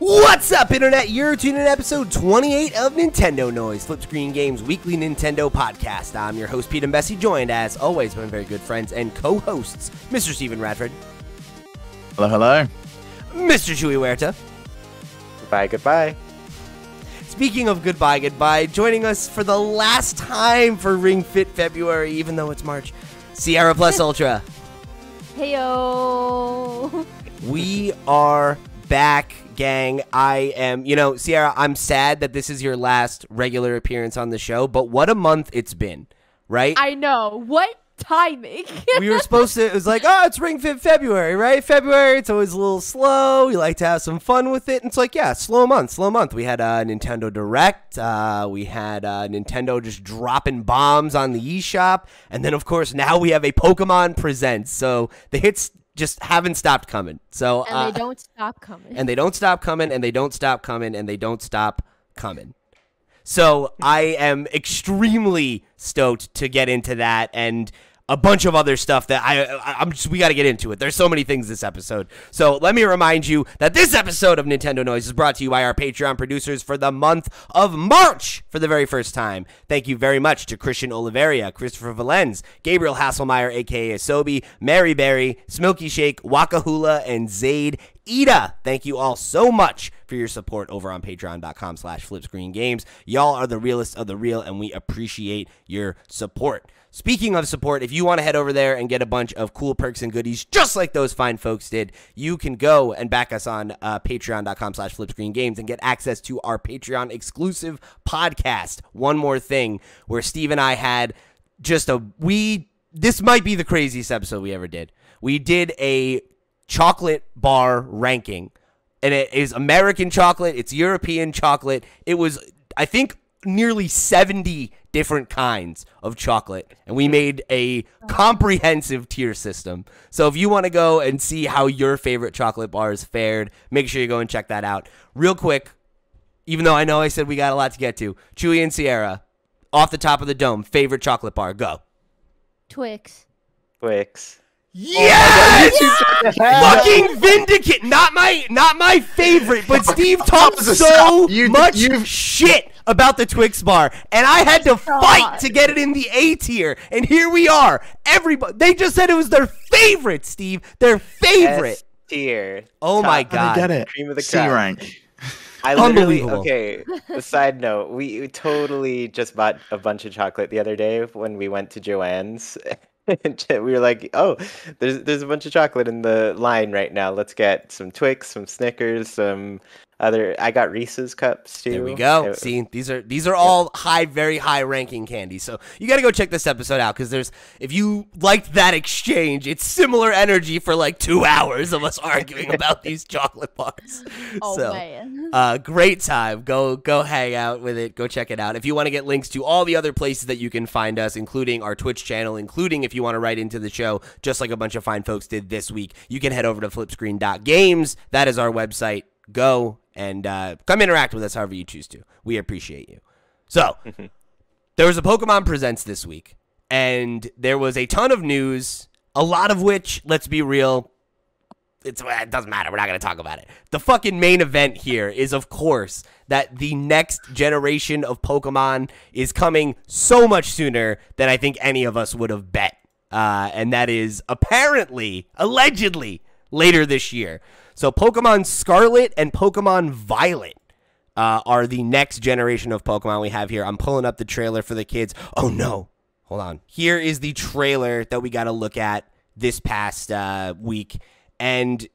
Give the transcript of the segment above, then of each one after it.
What's up, Internet? You're tuning in to episode 28 of Nintendo Noise, Flip Screen Games' weekly Nintendo podcast. I'm your host, Pete and Bessie, joined, as always, by my very good friends and co-hosts, Mr. Steven Radford. Hello, hello. Mr. Chuy Huerta. Goodbye. Speaking of goodbye, joining us for the last time for Ring Fit February, even though it's March, SierraPlus Ultra. Heyo. We are back, gang. Sierra, I'm sad that this is your last regular appearance on the show, but what a month it's been, right? I know. What timing? We were supposed to, it was like, oh, it's Ring Fit February, right? February, it's always a little slow. We like to have some fun with it. And it's like, yeah, slow month. We had a Nintendo Direct. We had Nintendo just dropping bombs on the eShop. And then, of course, now we have a Pokémon Presents. So the hits just haven't stopped coming. So and they don't stop coming. And they don't stop coming, and they don't stop coming, and they don't stop coming. So I am extremely stoked to get into that and a bunch of other stuff that we got to get into it. There's so many things this episode. So let me remind you that this episode of Nintendo Noise is brought to you by our Patreon producers for the month of March for the very first time. Thank you very much to Christian Oliveria, Christopher Valenz, Gabriel Hasselmeyer, a.k.a. Asobi, Mary Berry, Smilky Shake, Wakahula, and Zaid Ida. Thank you all so much for your support over on patreon.com/flipscreengames. Y'all are the realest of the real, and we appreciate your support. Speaking of support, if you want to head over there and get a bunch of cool perks and goodies just like those fine folks did, you can go and back us on patreon.com/flipscreengames and get access to our Patreon exclusive podcast, One More Thing, where Steve and I had just this might be the craziest episode we ever did. We did a chocolate bar ranking, and it is American chocolate, it's European chocolate. It was, I think, nearly 70 different kinds of chocolate, and we made a comprehensive tier system. So if you want to go and see how your favorite chocolate bars fared, make sure you go and check that out. Real quick, even though I know I said we got a lot to get to, Chuy and Sierra, off the top of the dome, favorite chocolate bar, go. Twix. Yes! Fucking Vindicate! Not my favorite, but Steve talked so much shit about the Twix bar, and I had to fight to get it in the A tier, and here we are. Everybody, they just said it was their favorite, Steve. Their favorite. S tier. Oh my god. I get it. Cream of the C crop. rank. I literally, Unbelievable. okay, a side note, we totally just bought a bunch of chocolate the other day when we went to Joann's. We were like, oh, there's a bunch of chocolate in the line right now. Let's get some Twix, some Snickers, some other. I got Reese's cups too. There we go. See, these are all very high ranking candies. So you got to go check this episode out, because if you liked that exchange, it's similar energy for like 2 hours of us arguing about these chocolate bars. Oh so, man. Great time. Go hang out with it. Go check it out. If you want to get links to all the other places that you can find us, including our Twitch channel, including if you want to write into the show, just like a bunch of fine folks did this week, you can head over to flipscreen.games. That is our website. Go and come interact with us however you choose to. We appreciate you. So, there was a Pokemon Presents this week, and there was a ton of news, a lot of which, let's be real, it doesn't matter. We're not going to talk about it. The fucking main event here is, of course, that the next generation of Pokemon is coming so much sooner than I think any of us would have bet. And that is allegedly, later this year. So Pokemon Scarlet and Pokemon Violet are the next generation of Pokemon we have here. I'm pulling up the trailer for the kids. Oh, no. Hold on. Here is the trailer that we got to look at this past week. And did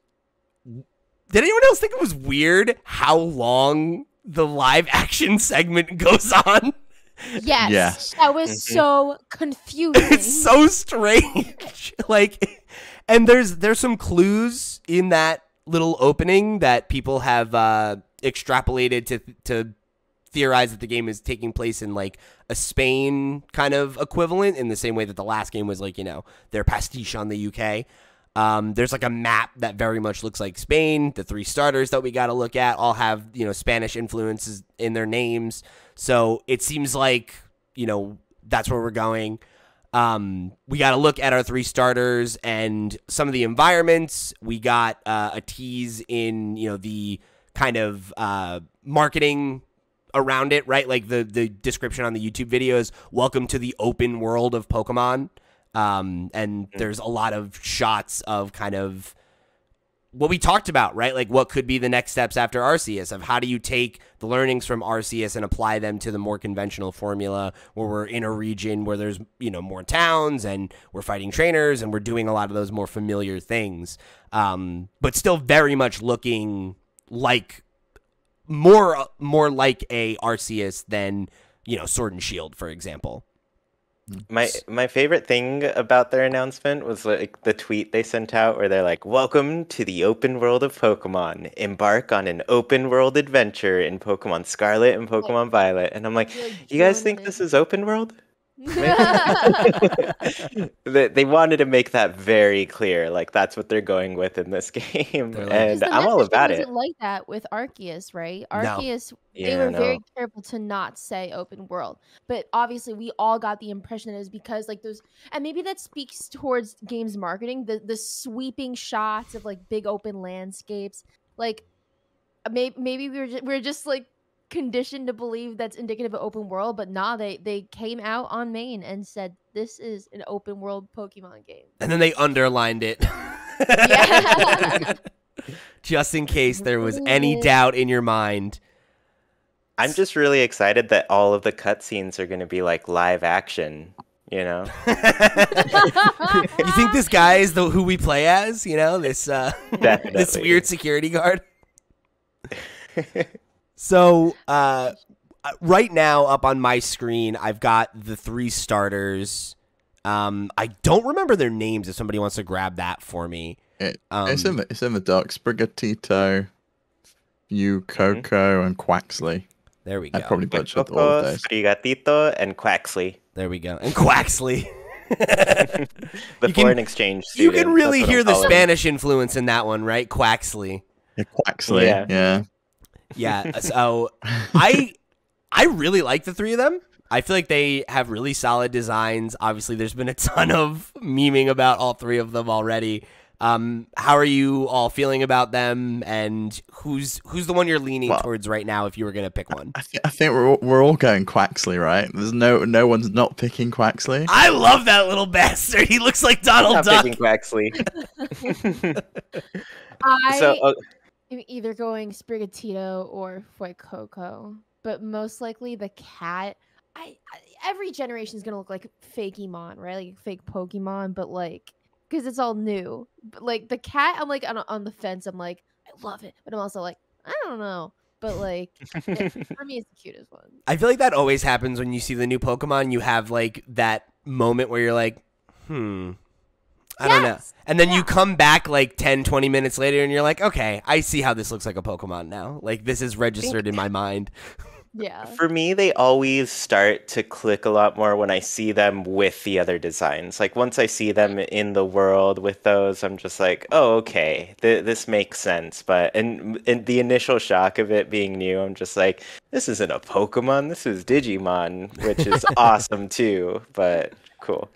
anyone else think it was weird how long the live action segment goes on? Yes. Yeah. That was so confusing. It's so strange. And there's some clues in that little opening that people have extrapolated to theorize that the game is taking place in like a Spain kind of equivalent, in the same way that the last game was like, their pastiche on the UK. There's like a map that very much looks like Spain. The 3 starters that we got to look at all have, Spanish influences in their names. So it seems like, that's where we're going. We got to look at our 3 starters and some of the environments. We got a tease in, the kind of marketing around it, right? Like the description on the YouTube videos, welcome to the open world of Pokemon. And there's a lot of shots of kind of what we talked about, right? Like what could be the next steps after Arceus, of how do you take the learnings from Arceus and apply them to the more conventional formula where we're in a region where there's, more towns and we're fighting trainers and we're doing a lot of those more familiar things. But still very much looking like more like a Arceus than, Sword and Shield, for example. My favorite thing about their announcement was like the tweet they sent out where they're like, "Welcome to the open world of Pokemon. Embark on an open world adventure in Pokemon Scarlet and Pokemon Violet." And I'm like, "You guys think this is open world?" They wanted to make that very clear, like that's what they're going with in this game, Like, and I'm all about it. Like that with Arceus, right? No. Arceus, they were very careful to not say open world, but obviously we all got the impression that it was because like those, and maybe that speaks towards games marketing, the sweeping shots of like big open landscapes, like maybe we're just like conditioned to believe that's indicative of open world, but nah, they came out on main and said this is an open world Pokemon game, and then they underlined it. Yeah. Just in case there was any doubt in your mind. I'm just really excited that all of the cutscenes are going to be like live action. You think this guy is who we play as? This this weird security guard. So right now up on my screen, I've got the 3 starters. I don't remember their names if somebody wants to grab that for me. It's in the doc. Sprigatito, Coco, and Quaxley. There we go. I probably butchered all of those. Sprigatito, and Quaxley. There we go. And Quaxley. The foreign exchange You student, can really that's what hear I'm the calling Spanish influence in that one, right? Quaxley. Yeah, Quaxley. Yeah. Yeah. So I really like the 3 of them. I feel like they have really solid designs. Obviously, there's been a ton of memeing about all 3 of them already. How are you all feeling about them, and who's the one you're leaning towards right now if you were going to pick one? I think we're all going Quaxley, right? There's no one's not picking Quaxley. I love that little bastard. He looks like Donald Duck. Picking Quaxley. I'm either going Sprigatito or Fuecoco, but most likely the cat. Every generation is gonna look like fake Emon, right? Like fake Pokemon, but like because it's all new. But like the cat, I'm like on the fence. I'm like I love it, but I'm also like I don't know. But like for me, it's the cutest one. I feel like that always happens when you see the new Pokemon. You have like that moment where you're like, I don't know. And then you come back like 10, 20 minutes later and you're like, okay, I see how this looks like a Pokemon now. Like this is registered in my mind. Yeah. For me, they always start to click a lot more when I see them with the other designs. Like once I see them in the world with those, I'm just like, oh, okay, this makes sense. But in the initial shock of it being new, I'm just like, this isn't a Pokemon, this is Digimon, which is awesome too, but cool.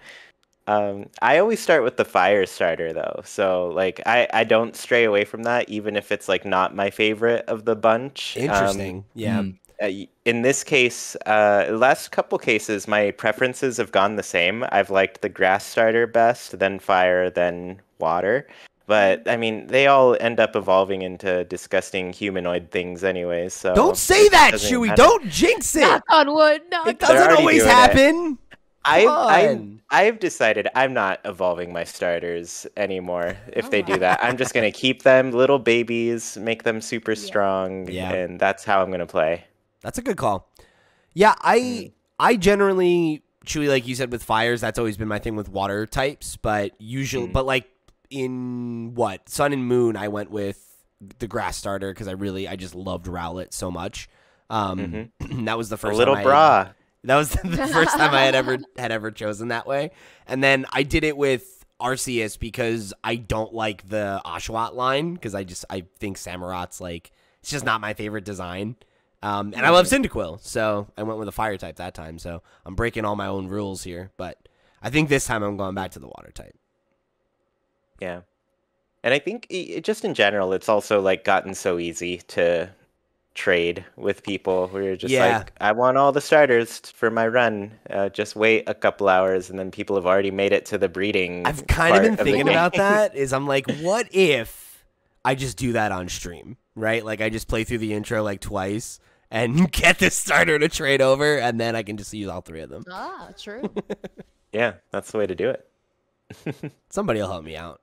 I always start with the fire starter though, so like I don't stray away from that, even if it's like not my favorite of the bunch. Interesting. Yeah. In this case, last couple cases, my preferences have gone the same. I've liked the grass starter best, then fire, then water. But I mean, they all end up evolving into disgusting humanoid things, anyways. So don't say that, Chewy. Don't jinx it. Knock on wood. It doesn't always happen. I've decided I'm not evolving my starters anymore if they do that. I'm just going to keep them little babies, make them super strong, and that's how I'm going to play. That's a good call. Yeah, I generally, Chewy, like you said, with fires, that's always been my thing with water types, but but like in Sun and Moon, I went with the grass starter because I just loved Rowlet so much. That was the first little time bra. That was the first time I had ever chosen that way. And then I did it with Arceus because I don't like the Oshawott line because I think Samurot's like it's just not my favorite design. And I love Cyndaquil, so I went with a fire type that time. So I'm breaking all my own rules here, but I think this time I'm going back to the water type. Yeah. And I think just in general, it's also like gotten so easy to trade with people where you're just Yeah. like, I want all the starters for my run. Just wait a couple hours, and then people have already made it to the breeding. I've kind of been part the thinking about game. that. Is I'm like, what if I just do that on stream, right? Like I just play through the intro like twice and get the starter to trade over, and then I can just use all three of them. Ah, true. Yeah, that's the way to do it. Somebody will help me out.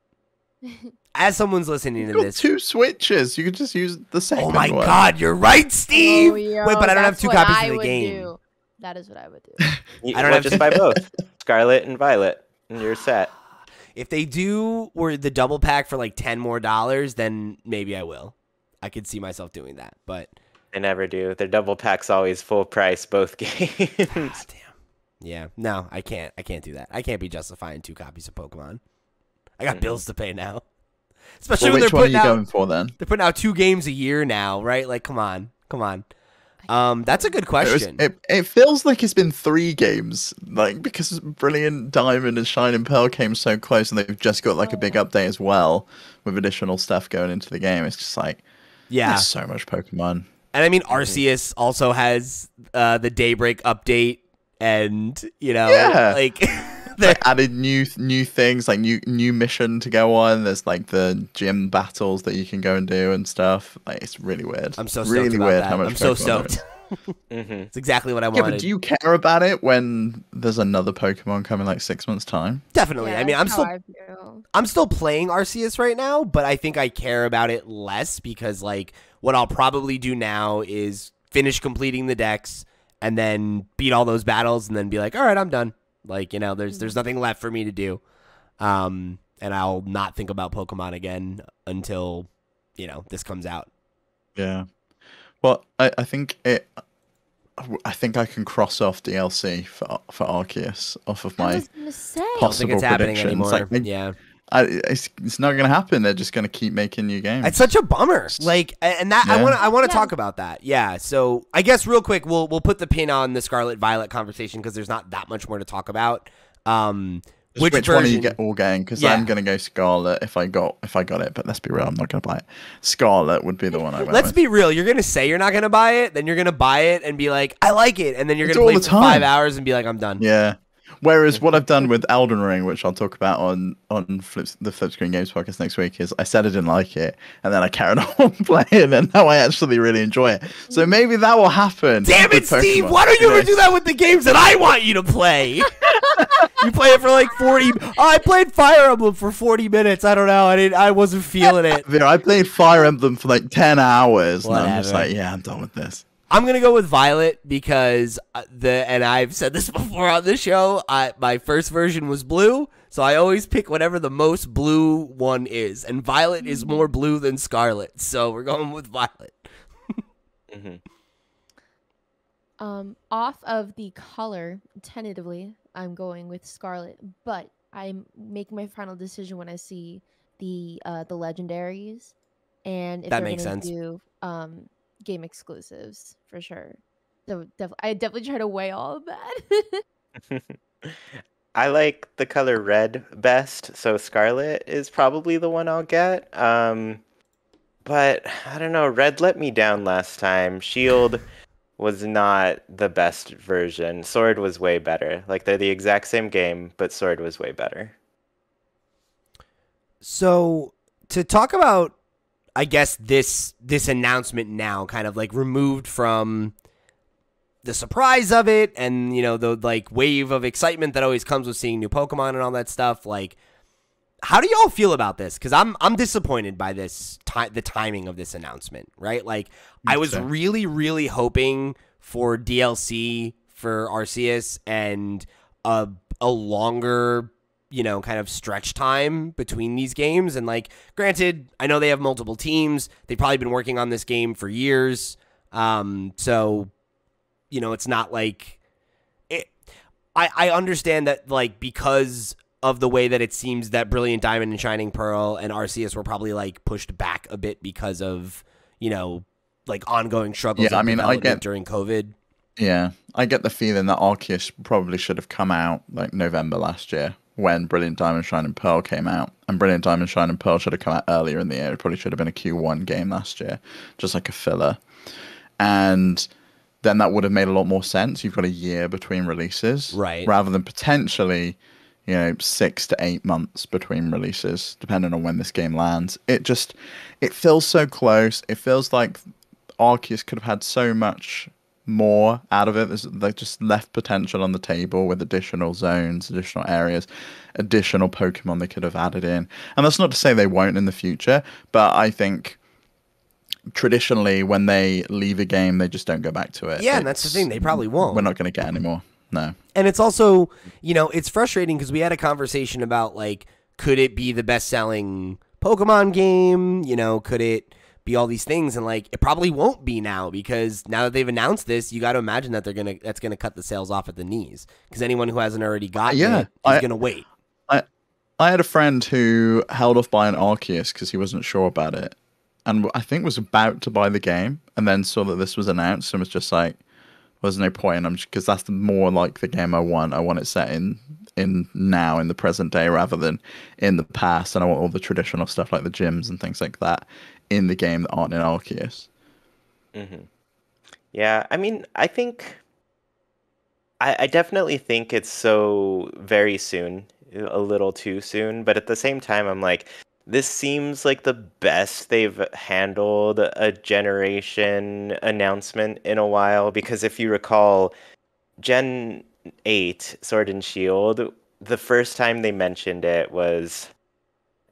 As someone's listening You've to got this, 2 switches. You could just use the second oh my one. God, you're right, Steve. Oh, yo, Wait, but I don't have that's 2 what copies I of the would game. do. That is what I would do. I don't have just to- buy both, Scarlet and Violet, and you're set. If they do or the double pack for like $10 more, then maybe I will. I could see myself doing that, but They never do. Their double pack's always full price, both games. damn. Yeah, no, I can't. I can't do that. I can't be justifying 2 copies of Pokemon. I got bills to pay now. Especially Well, when which they're one are putting you out going for then? they're putting out 2 games a year now, right? Like, come on. That's a good question. It feels like it's been 3 games, like because Brilliant Diamond and Shining Pearl came so close, and they've just got like a big update as well with additional stuff going into the game. It's just like, Yeah, there's so much Pokemon. and I mean Arceus also has the Daybreak update, and Yeah. like They added new things, like new mission to go on. There's like the gym battles that you can go and do and stuff. Like it's really weird. I'm so stoked really about weird that. how much I'm so Pokemon there is. stoked. It's exactly what I Yeah, wanted. but do you care about it when there's another Pokemon coming like 6 months time? Definitely. Yeah, I mean, that's how I feel. I'm still playing Arceus right now, but I think I care about it less because like what I'll probably do now is finish completing the decks and then beat all those battles and then be like, all right, I'm done. Like, there's nothing left for me to do. And I'll not think about Pokemon again until, this comes out. Yeah. Well, I think I can cross off DLC for Arceus off of I my was gonna say. I don't think possible it's happening predictions. anymore. Like, Yeah. it's not going to happen. They're just going to keep making new games. It's such a bummer. Like, and that Yeah. I want to Yeah. talk about that. Yeah. So I guess real quick, we'll put the pin on the Scarlet Violet conversation because there's not that much more to talk about. Which version? one are you all getting? Because Yeah. I'm going to go Scarlet if I got it. But let's be real, I'm not going to buy it. Scarlet would be the one I went Let's with. be real. You're gonna say you're not gonna buy it, then you're gonna buy it and be like, I like it, and then you're It's gonna all play the for 5 time. hours and be like, I'm done. Yeah. Whereas what I've done with Elden Ring, which I'll talk about on the Flip Screen Games podcast next week, is I said I didn't like it, and then I carried on playing, and now I actually really enjoy it. So maybe that will happen. Damn it, with Steve! Pokemon. Why don't you ever do that with the games that I want you to play? You play it for like 40. Oh, I played Fire Emblem for 40 minutes. I don't know. I wasn't feeling it. Vera, I played Fire Emblem for like 10 hours, and I'm just Whatever. like, yeah, I'm done with this. I'm gonna go with Violet because and I've said this before on the show. My first version was blue, so I always pick whatever the most blue one is, and Violet is more blue than Scarlet, so we're going with Violet. Off of the color, tentatively, I'm going with Scarlet, but I'm making my final decision when I see the legendaries, and if That they're makes gonna sense. do game exclusives for sure. So I definitely try to weigh all of that. I like the color red best, so Scarlet is probably the one I'll get. But I don't know, red let me down last time. Shield was not the best version. Sword was way better. Like they're the exact same game, but Sword was way better. So to talk about, I guess this announcement now, kind of like removed from the surprise of it, and the like wave of excitement that always comes with seeing new Pokemon and all that stuff. Like, how do y'all feel about this? Because I'm disappointed by the timing of this announcement. Right? Like, I was really, really hoping for DLC for Arceus and a longer, kind of stretch time between these games. And like, granted, I know they have multiple teams. They've probably been working on this game for years. So, it's not like it. I understand that, like, because of the way that it seems that Brilliant Diamond and Shining Pearl and Arceus were probably like pushed back a bit because of, like ongoing struggles. Yeah, I mean, I get during COVID. Yeah, I get the feeling that Arceus probably should have come out like November last year, when Brilliant Diamond, Shine and Pearl came out. And Brilliant Diamond, Shine and Pearl should have come out earlier in the year. It probably should have been a Q1 game last year, just like a filler. And then that would have made a lot more sense. You've got a year between releases. Right. Rather than potentially, 6 to 8 months between releases, depending on when this game lands. It feels so close. It feels like Arceus could have had so much more out of it. They just left potential on the table with additional zones, additional areas, additional Pokemon they could have added in. And that's not to say they won't in the future, but I think traditionally when they leave a game, they just don't go back to it. Yeah, and that's the thing. They probably won't. We're not going to get any more. No. And it's also, it's frustrating because we had a conversation about, like, could it be the best-selling Pokemon game? Could it be all these things? And, like, it probably won't be now, because now that they've announced this, you got to imagine that that's gonna cut the sales off at the knees, because anyone who hasn't already gotten it is gonna wait. I had a friend who held off buying Arceus because he wasn't sure about it, and I think was about to buy the game, and then saw that this was announced and was just like, there's no point. Because that's more like the game I want. I want it set in now, in the present day, rather than in the past. And I want all the traditional stuff like the gyms and things like that in the game that aren't in Arceus. Mm-hmm. Yeah, I mean, I think I definitely think it's so very soon, a little too soon. But at the same time, I'm like, this seems like the best they've handled a generation announcement in a while, because if you recall, Gen 8, Sword and Shield, the first time they mentioned it was,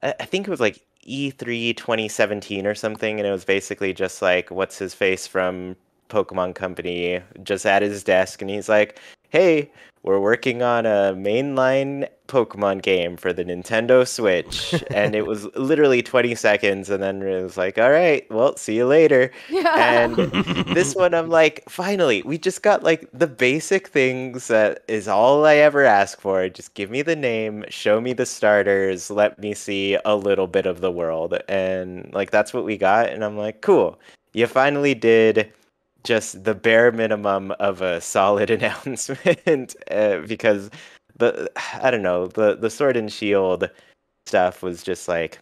I think it was like E3 2017 or something, and it was basically just like, what's his face from Pokemon Company just at his desk, and he's like, hey, we're working on a mainline Pokemon game for the Nintendo Switch. And it was literally 20 seconds, and then it was like, all right, well, see you later. Yeah. And this one, I'm like, finally, we just got like the basic things that is all I ever ask for. Just give me the name, show me the starters, let me see a little bit of the world. And like, that's what we got. And I'm like, cool. You finally did just the bare minimum of a solid announcement, because the Sword and Shield stuff was just like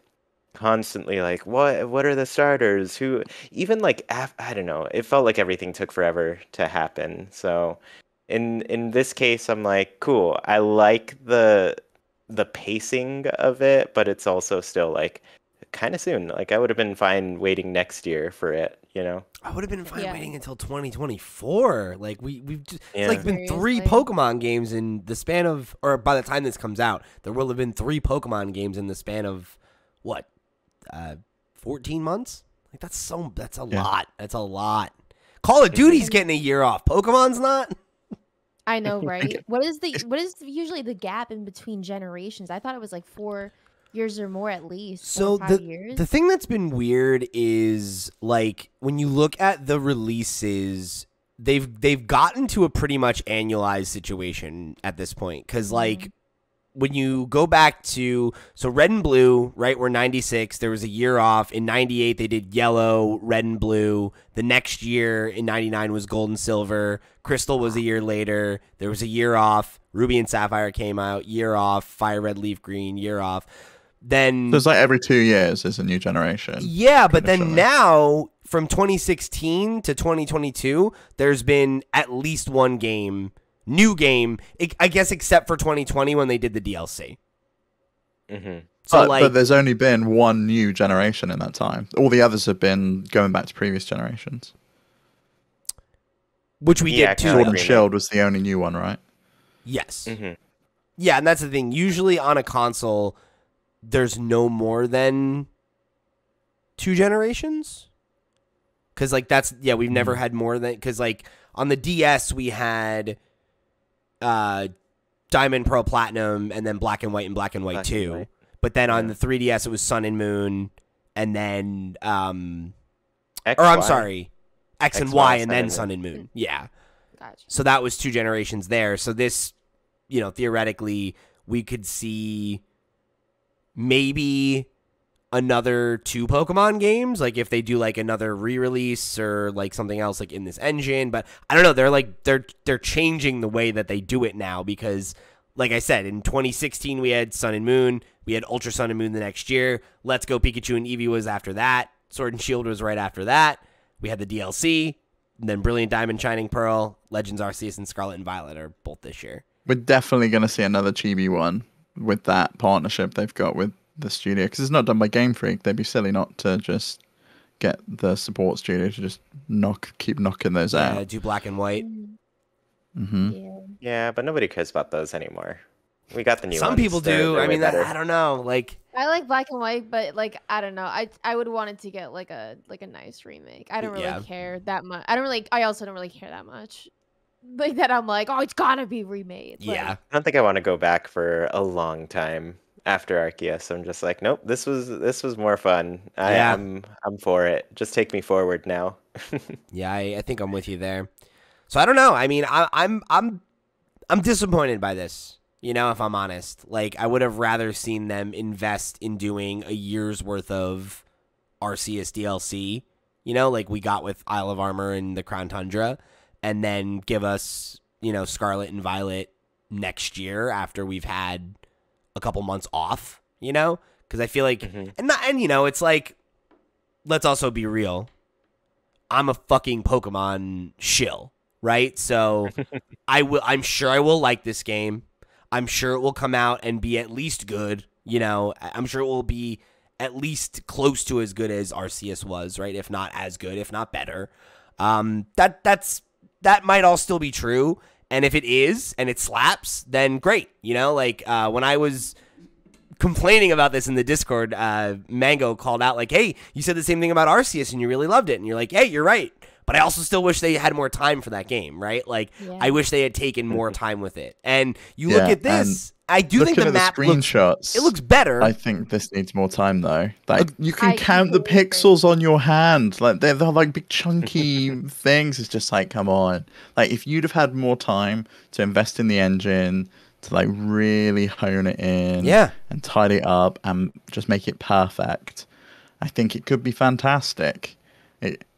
constantly like, what are the starters? Who, even like, I don't know, it felt like everything took forever to happen. So in this case, I'm like, cool, I like the pacing of it, but it's also still like kind of soon. Like, I would have been fine waiting next year for it, I would have been fine waiting until 2024. Like, we've just, Yeah. it's like been 3 Pokemon games in the span of, or by the time this comes out, there will have been 3 Pokemon games in the span of what, 14 months? Like, that's a lot. That's a lot. Call of Duty's getting a year off. Pokemon's not. I know, right? What is usually the gap in between generations? I thought it was like 4 years or more at least. So 4 or 5 years. The thing that's been weird is, like, when you look at the releases, they've gotten to a pretty much annualized situation at this point, because like when you go back to, so Red and Blue, right, were 96, there was a year off. In 98 they did Yellow, Red and Blue. The next year in 99 was Gold and Silver. Crystal was a year later. There was a year off. Ruby and Sapphire came out, year off. Fire Red, Leaf Green, year off. Then there's like every 2 years is a new generation. Yeah, but then now from 2016 to 2022, there's been at least one new game, I guess, except for 2020 when they did the DLC. Mm-hmm. So but there's only been one new generation in that time. All the others have been going back to previous generations. Which we did too. Sword and Shield was the only new one, right? Yes. Mm-hmm. Yeah, and that's the thing. Usually on a console, there's no more than 2 generations. Because, like, we've never had more than, because, like, on the DS, we had Diamond, Pearl, Platinum, and then Black and White and Black and White 2. But then on the 3DS, it was Sun and Moon, and then, X and Y, and then Sun and Moon. Yeah. Gotcha. So that was 2 generations there. So this, theoretically, we could see maybe another 2 Pokemon games, like if they do like another re-release or like something else like in this engine. But I don't know, they're changing the way that they do it now, because like I said, in 2016 we had Sun and Moon. We had Ultra Sun and Moon the next year. Let's Go Pikachu and Eevee was after that. Sword and Shield was right after that. We had the DLC. And then Brilliant Diamond, Shining Pearl, Legends Arceus, and Scarlet and Violet are both this year. We're definitely going to see another chibi one with that partnership they've got with the studio, because it's not done by Game Freak. They'd be silly not to just get the support studio to just keep knocking those out. Do Black and White. Yeah, but nobody cares about those anymore. We got the new ones. Some people do. They're I mean, I don't know. Like, I like Black and White, but like I don't know. I would want it to get like a nice remake. I don't really care that much. I also don't really care that much. Like that I'm like, oh, it's gotta be remade. Like, yeah. I don't think I want to go back for a long time after Arceus. I'm just like, nope, this was more fun. I'm for it. Just take me forward now. Yeah, I think I'm with you there. So I don't know. I mean, I'm disappointed by this. You know, if I'm honest, like I would have rather seen them invest in doing a year's worth of Arceus DLC, you know, like we got with Isle of Armor and the Crown Tundra, and then give us, you know, Scarlet and Violet next year after we've had a couple months off, you know, because I feel like, and you know, it's like, let's also be real. I'm a fucking Pokemon shill, right? So I'm sure I will like this game. I'm sure it will come out and be at least good. You know, I'm sure it will be at least close to as good as Arceus was, right? If not as good, if not better. That might all still be true. And if it is and it slaps, then great. You know, like when I was complaining about this in the Discord, Mango called out like, hey, you said the same thing about Arceus and you really loved it. And you're like, hey, you're right. But I also still wish they had more time for that game, right? Like, I wish they had taken more time with it. And you look at this, I do think the map screenshots. It looks better. I think this needs more time, though. Like, you can count the pixels on your hand. Like, they're like big chunky things. It's just like, come on. Like, if you'd have had more time to invest in the engine, to like really hone it in, and tidy it up, and just make it perfect, I think it could be fantastic.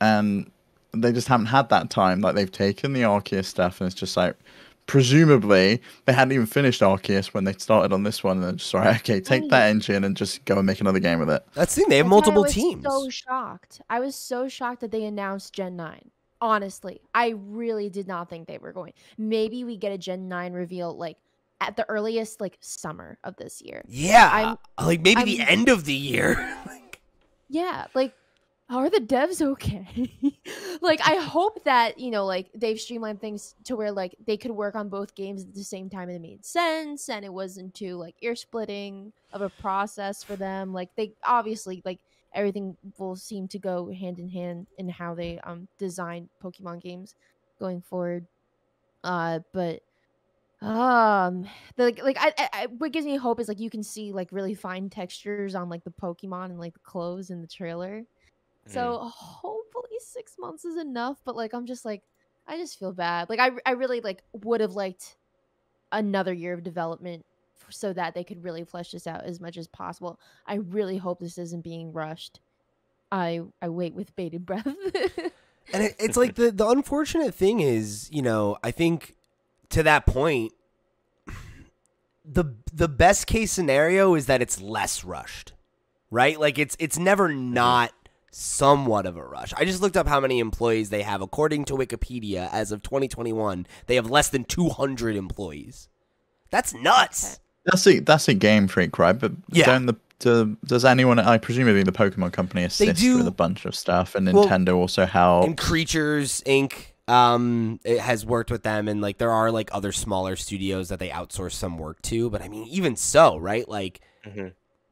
And they just haven't had that time. Like, they've taken the Arceus stuff, and it's just like, presumably they hadn't even finished Arceus when they started on this one, and they're just like, okay, take that engine and just go and make another game with it. That's the thing, they have multiple teams. I was so shocked that they announced Gen 9. Honestly, I really did not think they were going. Maybe we get a Gen 9 reveal like at the earliest, like summer of this year. Yeah, like maybe the end of the year. Yeah, like, are the devs okay? Like, I hope that, you know, like, they've streamlined things to where, like, they could work on both games at the same time and it made sense and it wasn't too, like, ear-splitting of a process for them. Like, they obviously, like, everything will seem to go hand in hand in how they design Pokemon games going forward. But what gives me hope is, like, you can see, like, really fine textures on, like, the Pokemon and, like, the clothes in the trailer. So hopefully 6 months is enough, but like I'm just like I just feel bad. Like I really like would have liked another year of development so that they could really flesh this out as much as possible. I really hope this isn't being rushed. I wait with bated breath. And it's like the unfortunate thing is, you know, I think to that point the best case scenario is that it's less rushed. Right? Like it's never not somewhat of a rush. I just looked up how many employees they have. According to Wikipedia, as of 2021, they have less than 200 employees. That's nuts. That's a Game Freak, right? But does anyone? I presumably the Pokemon Company assists with a bunch of stuff, and Nintendo also helps. And Creatures Inc. It has worked with them, and like there are like other smaller studios that they outsource some work to. But I mean, even so, right? Like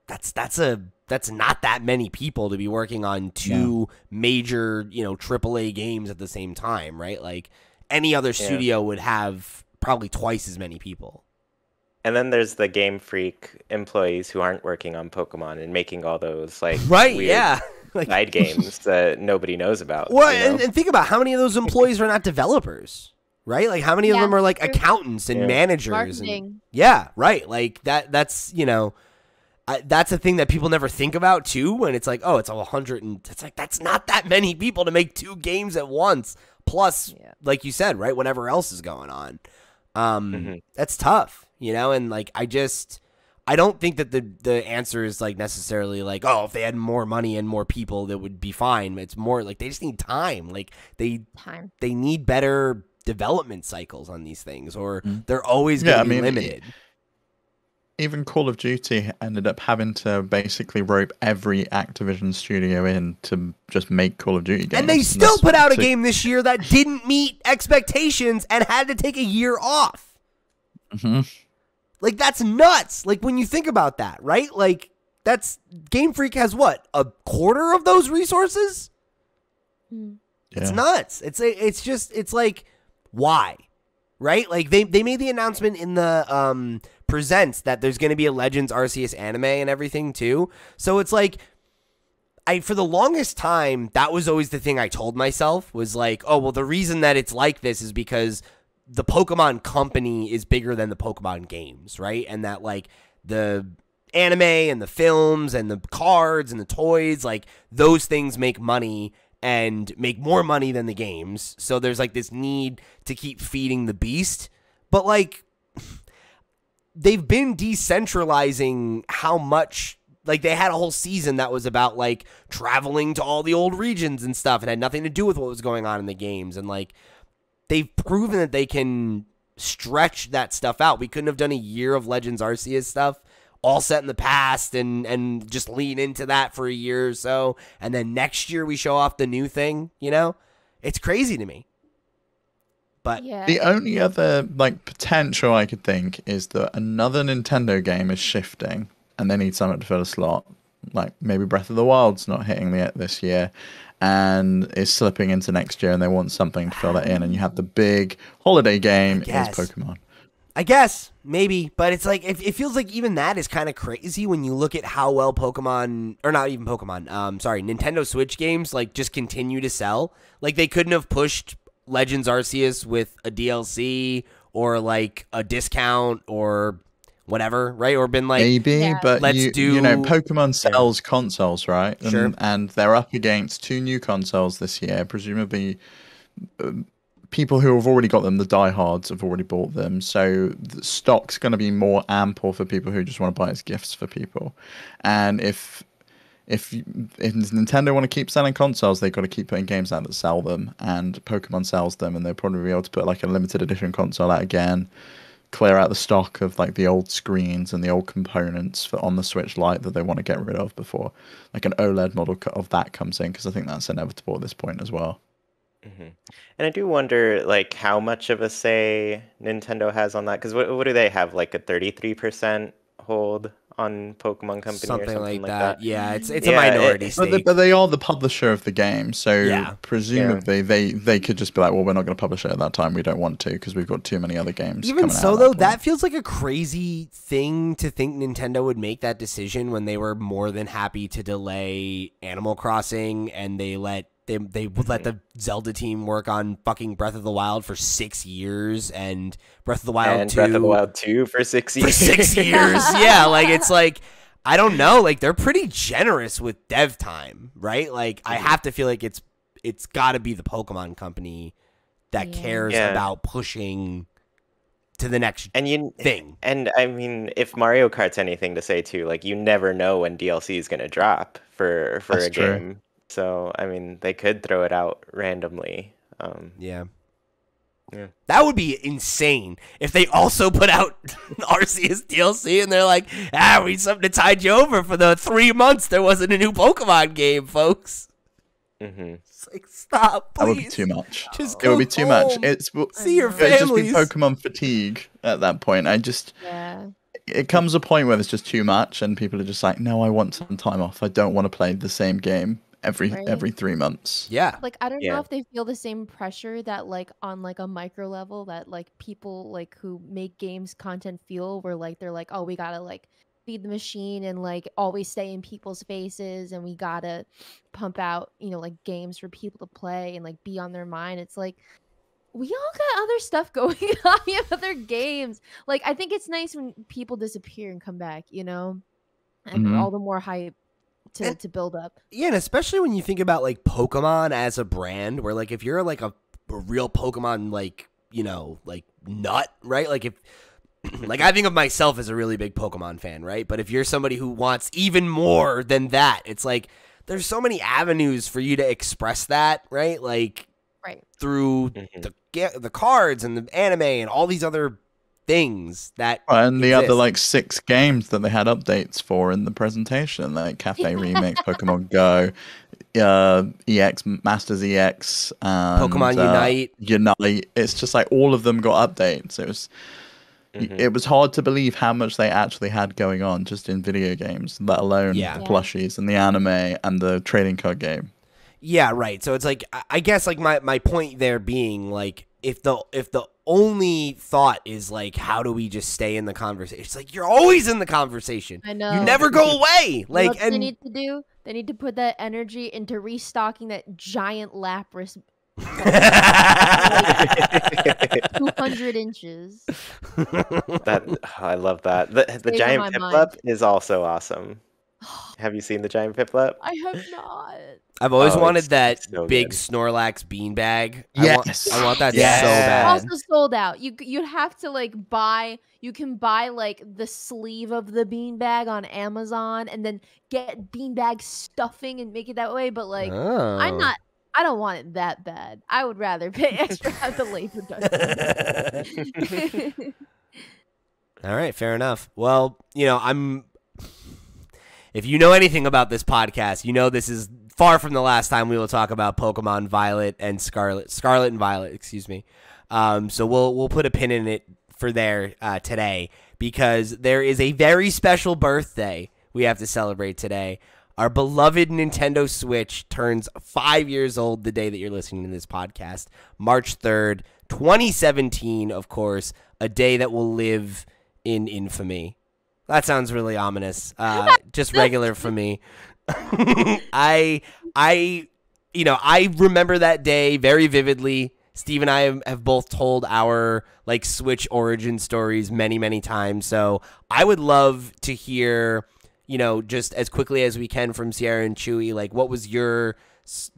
that's not that many people to be working on two major, you know, AAA games at the same time, right? Like any other studio would have probably twice as many people. And then there's the Game Freak employees who aren't working on Pokemon and making all those like weird like, side games that nobody knows about. Well, you know? and think about how many of those employees are not developers, right? Like how many of them are like accountants and managers? Marketing. And, right. Like that's, you know, that's a thing that people never think about too. When it's like, oh, it's 100, and it's like that's not that many people to make two games at once. Plus, like you said, right, whatever else is going on, that's tough. you know? And like, I don't think that the answer is like necessarily like, oh, if they had more money and more people, that would be fine. It's more like they just need time. Like they need better development cycles on these things, or they're always going to be limited. Even Call of Duty ended up having to basically rope every Activision studio in to just make Call of Duty games. And they still put out a game this year that didn't meet expectations and had to take a year off. Like, that's nuts. Like, when you think about that, right? Like, Game Freak has what? A quarter of those resources? It's nuts. It's like, why? Right? Like, they made the announcement in the Presents that there's going to be a Legends Arceus anime and everything too. So it's like, for the longest time, that was always the thing I told myself, was like, oh, well, the reason that it's like this is because the Pokemon company is bigger than the Pokemon games, right? And that like the anime and the films and the cards and the toys, like those things make money and make more money than the games. So there's like this need to keep feeding the beast. But like, they've been decentralizing how much, like they had a whole season that was about like traveling to all the old regions and stuff and had nothing to do with what was going on in the games. And like, they've proven that they can stretch that stuff out. We couldn't have done a year of Legends Arceus stuff all set in the past and just lean into that for a year or so. And then next year we show off the new thing, you know? It's crazy to me. But the only other like potential I could think is that another Nintendo game is shifting and they need something to fill a slot. Like maybe Breath of the Wild's not hitting this year and is slipping into next year and they want something to fill that in, and you have the big holiday game is Pokemon. I guess, maybe, but it's like, it feels like even that is kind of crazy when you look at how well Pokemon, or not even Pokemon, sorry, Nintendo Switch games like just continue to sell. Like they couldn't have pushed Legends Arceus with a DLC or like a discount or whatever, right? Or been like, maybe, but you know, Pokemon sells consoles, right? And they're up against 2 new consoles this year. Presumably, people who have already got them, the diehards, have already bought them. So the stock's going to be more ample for people who just want to buy as gifts for people. And if Nintendo want to keep selling consoles, they've got to keep putting games out that sell them, and Pokemon sells them, and they'll probably be able to put like a limited edition console out again, clear out the stock of like the old screens and the old components on the Switch Lite that they want to get rid of before like an OLED model of that comes in, because I think that's inevitable at this point as well. And I do wonder like how much of a say Nintendo has on that, because what do they have, like a 33% hold on Pokemon Company something or something like that? Yeah, it's a Yeah, minority stake. But they are the publisher of the game, so presumably they could just be like, well, we're not going to publish it at that time. We don't want to because we've got too many other games. Even so, though, that feels like a crazy thing to think Nintendo would make that decision when they were more than happy to delay Animal Crossing, and they let the Zelda team work on fucking Breath of the Wild for 6 years, and Breath of the Wild 2 Breath of the Wild 2 for 6 years. For 6 years, yeah. Like, it's like, I don't know. Like, they're pretty generous with dev time, right? Like, I have to feel like it's got to be the Pokemon Company that cares about pushing to the next thing. And I mean, if Mario Kart's anything to say too, like you never know when DLC is going to drop for a game. So, I mean, they could throw it out randomly. Yeah. That would be insane if they also put out Arceus DLC and they're like, we need something to tide you over for the 3 months there wasn't a new Pokemon game, folks. It's like, stop, please. That would be too much. Just it would be too much. See your families. It would just be Pokemon fatigue at that point. It comes a point where it's just too much and people are just like, no, I want some time off. I don't want to play the same game every 3 months. Yeah. Like, I don't know if they feel the same pressure that like on like a micro level that like people like who make games content feel, where like they're like, oh, we gotta like feed the machine and like always stay in people's faces, and we gotta pump out, you know, like games for people to play and like be on their mind. It's like, we all got other stuff going on. We have other games. Like, I think it's nice when people disappear and come back, you know, and all the more hype to build up. Yeah, and especially when you think about like Pokemon as a brand, where like if you're like a real Pokemon, like, you know, like nut, right? Like if like I think of myself as a really big Pokemon fan, right? But if you're somebody who wants even more than that, it's like there's so many avenues for you to express that, right? Like through the cards and the anime and all these other things that and the exist. other like 6 games that they had updates for in the presentation, like Cafe Remix, Pokemon Go, EX, Masters EX, and Pokemon Unite. It's just like all of them got updates. It was hard to believe how much they actually had going on just in video games, let alone the plushies and the anime and the trading card game. Yeah, right. So it's like I guess like my point there being like if the only thought is like how do we just stay in the conversation? It's like you're always in the conversation. I know. You never go away. Like, what they need to do? They need to put that energy into restocking that giant Lapras. 200 inches. I love that. The giant Piplup is also awesome. Have you seen the giant Piplup? I have not. I've always wanted that so big Snorlax beanbag. Yes. I want that so bad. Also sold out. You'd have to like buy. You can buy like the sleeve of the beanbag on Amazon, and then get beanbag stuffing and make it that way. But like, I don't want it that bad. I would rather pay extra at the labor done. All right, fair enough. Well, if you know anything about this podcast, you know this is far from the last time we will talk about Pokemon Violet and Scarlet and Violet, excuse me. So we'll put a pin in it for there today because there is a very special birthday we have to celebrate today. Our beloved Nintendo Switch turns 5 years old the day that you're listening to this podcast, March 3rd, 2017, of course, a day that will live in infamy. That sounds really ominous. Just regular for me. I remember that day very vividly. Steve and I have both told our like Switch origin stories many, many times. So I would love to hear, just as quickly as we can from Sierra and Chuy, like what was your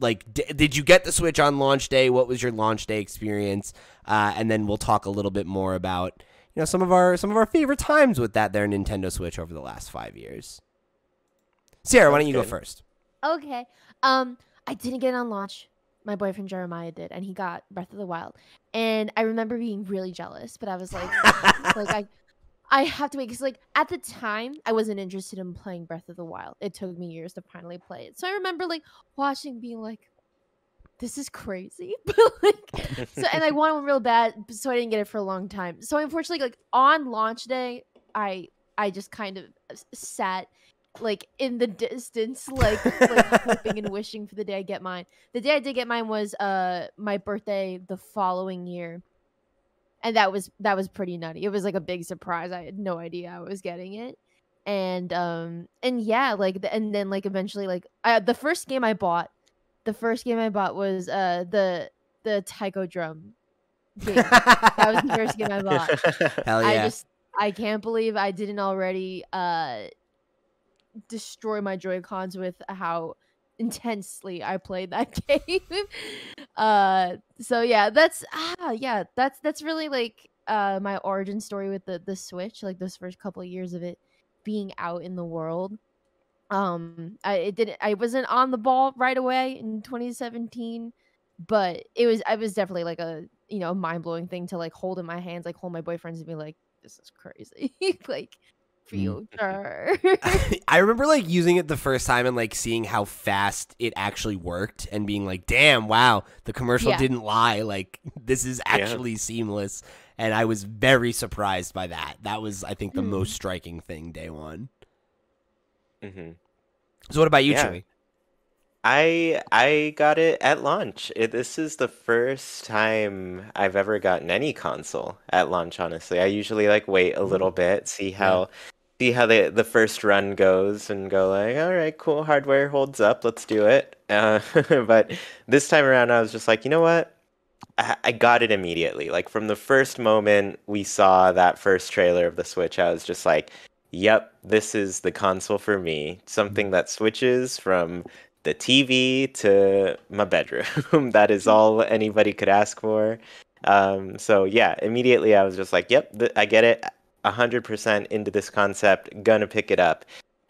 did you get the Switch on launch day? What was your launch day experience? And then we'll talk a little bit more about some of our favorite times with that there Nintendo Switch over the last 5 years. Sierra, why don't you go first? Okay. I didn't get it on launch. My boyfriend Jeremiah did, and he got Breath of the Wild. And I remember being really jealous, but I was like, I have to wait because at the time I wasn't interested in playing Breath of the Wild. It took me years to finally play it. So I remember watching, being like, this is crazy. And I wanted one real bad, so I didn't get it for a long time. So unfortunately, on launch day, I just kind of sat in the distance, hoping and wishing for the day I get mine. The day I did get mine was my birthday the following year. And that was pretty nutty. It was a big surprise. I had no idea I was getting it. And yeah, and then eventually the first game I bought was the Taiko Drum game. That was the first game I bought. Hell yeah. I can't believe I didn't already destroy my Joy-Cons with how intensely I played that game. So yeah, that's really my origin story with the Switch, those first couple of years of it being out in the world. I wasn't on the ball right away in 2017, but I was definitely a mind-blowing thing to hold in my hands, hold my boyfriend's and be like, this is crazy. Future. I remember using it the first time and seeing how fast it actually worked and being like, damn, wow, the commercial didn't lie. This is actually seamless. And I was very surprised by that. That was, I think, the most striking thing day one. Mm-hmm. So what about you, Chuy? I got it at launch. This is the first time I've ever gotten any console at launch, honestly. I usually wait a little bit, see how the first run goes and go all right, cool, hardware holds up, let's do it. But this time around I was just you know what? I got it immediately. From the first moment we saw that first trailer of the Switch, I was just yep, this is the console for me. Something that switches from the TV to my bedroom. That is all anybody could ask for. So yeah, immediately I was just yep, I get it. 100% into this concept, gonna pick it up.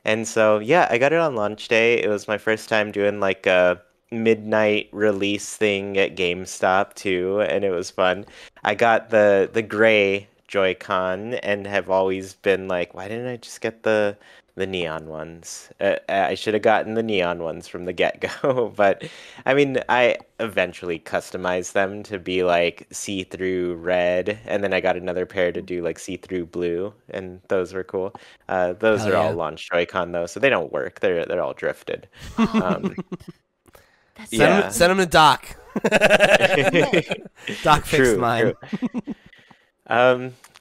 And so, yeah, I got it on launch day. It was my first time doing like a midnight release thing at GameStop too, and it was fun. I got the gray Joy-Con and have always been like, why didn't I just get the neon ones? I should have gotten the neon ones from the get-go. But I mean, I eventually customized them to be like see-through red, and then I got another pair to do like see-through blue, and those were cool. Those Hell are all yeah. launch Joy-Con though, so they don't work. They're all drifted. Um, That's Yeah. Send him to Doc. Doc fixed True, mine.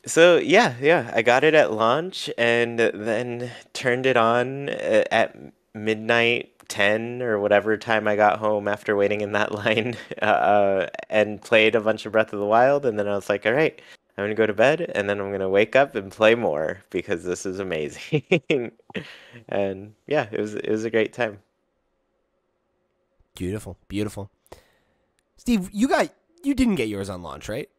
So yeah, I got it at launch and then turned it on at midnight 10 or whatever time I got home after waiting in that line, and played a bunch of Breath of the Wild, and then I was like, all right, I'm gonna go to bed and then I'm gonna wake up and play more because this is amazing. And yeah, it was a great time. Beautiful, beautiful. Steve, you didn't get yours on launch, right?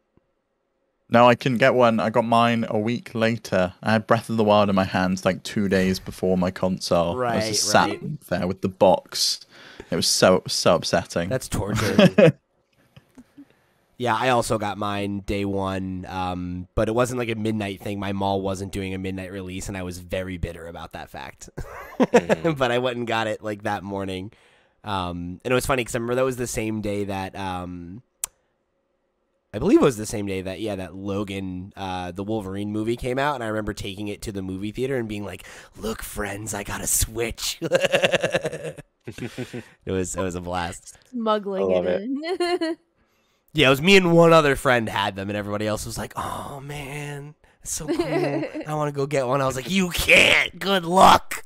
No, I couldn't get one. I got mine a week later. I had Breath of the Wild in my hands like 2 days before my console. I was just sat there with the box. It was so upsetting. That's torture. Yeah, I also got mine day one, but it wasn't like a midnight thing. My mall wasn't doing a midnight release, and I was very bitter about that fact. But I went and got it like that morning. And it was funny because I remember that was the same day that I believe it was the same day that that Logan, the Wolverine movie came out, and I remember taking it to the movie theater and being like, "Look, friends, I got a Switch." It was a blast. Smuggling I love it in. Yeah, it was me and one other friend had them, and everybody else was like, "Oh man, it's so cool! I want to go get one." I was like, "You can't. Good luck."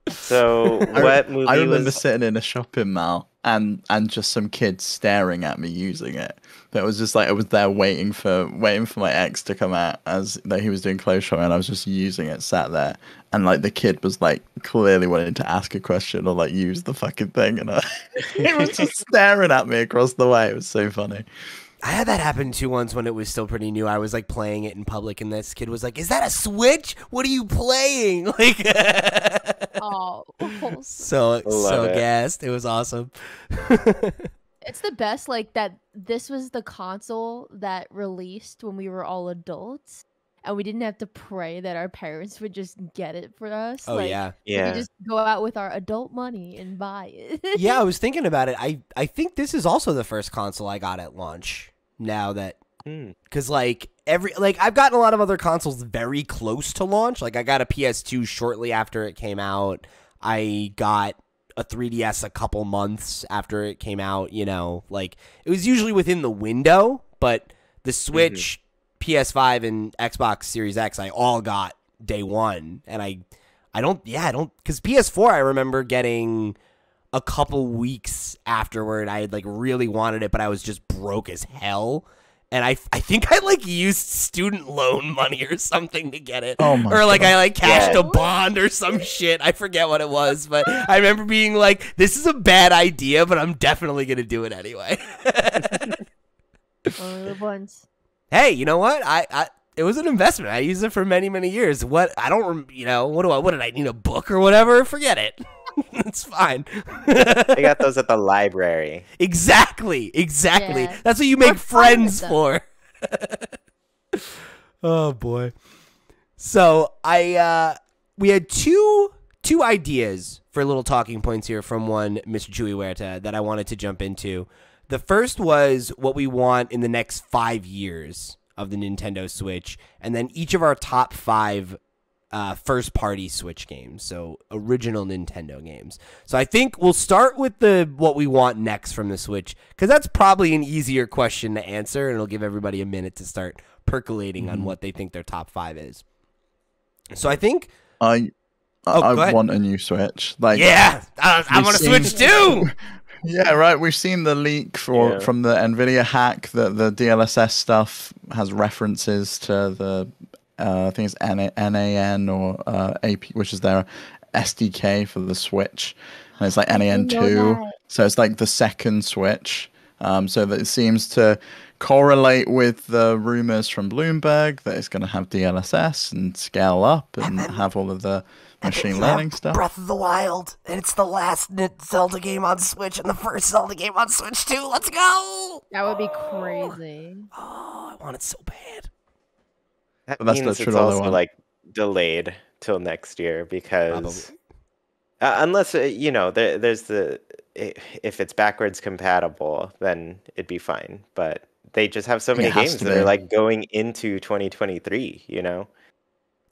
So what movie I remember was sitting in a shopping mall and just some kids staring at me using it. But it was just like I was there waiting for my ex to come out as that he was doing clothes shopping, and I was just using it, sat there, and like the kid was like clearly wanting to ask a question or like use the fucking thing, and he was just staring at me across the way. It was so funny. I had that happen too once when it was still pretty new. I was like playing it in public, and this kid was like, "Is that a Switch? What are you playing?" Like, Oh, so it. gassed. It was awesome. it's the best. Like that. This was the console that released when we were all adults, and we didn't have to pray that our parents would just get it for us. Oh like, yeah. we could just go out with our adult money and buy it. Yeah, I was thinking about it. I think this is also the first console I got at launch. Now that, because like I've gotten a lot of other consoles very close to launch. Like I got a PS2 shortly after it came out. I got a 3DS a couple months after it came out. You know, like it was usually within the window. But the Switch, PS5, and Xbox Series X, I all got day one, and I don't, because PS4 I remember getting a couple weeks afterward. I had like really wanted it, but I was just broke as hell. And I think I like used student loan money or something to get it. Oh my or like God. I like cashed a bond or some shit. I forget what it was, but I remember being like, this is a bad idea, but I'm definitely going to do it anyway. One of the ones. Hey, you know what? It was an investment. I used it for many, many years. What did I need, a book or whatever? Forget it. It's fine. I got those at the library. Exactly. Yeah. That's what you make We're fine with friends them. for. Oh boy. So we had two ideas for little talking points here from one Mr. Chuy Huerta that I wanted to jump into. The first was what we want in the next 5 years of the Nintendo Switch, and then each of our top 5 first-party Switch games, so original Nintendo games. So I think we'll start with what we want next from the Switch, because that's probably an easier question to answer, and it'll give everybody a minute to start percolating on what they think their top 5 is. So I think I go ahead. want a new Switch. Like, I want a Switch too. yeah, right. We've seen the leak from the Nvidia hack that the DLSS stuff has references to the I think it's NAN or AP, which is their SDK for the Switch, and it's like NAN2. So it's like the second Switch. So that it seems to correlate with the rumors from Bloomberg that it's going to have DLSS and scale up and have all of the machine learning stuff. Breath of the Wild, and it's the last Zelda game on Switch and the first Zelda game on Switch too. Let's go! That would be crazy. Oh, I want it so bad. That That's means literally it's all I also want. like delayed till next year because Probably. unless there's the if it's backwards compatible, then it'd be fine. But they just have so many It has games to that be. are like going into 2023.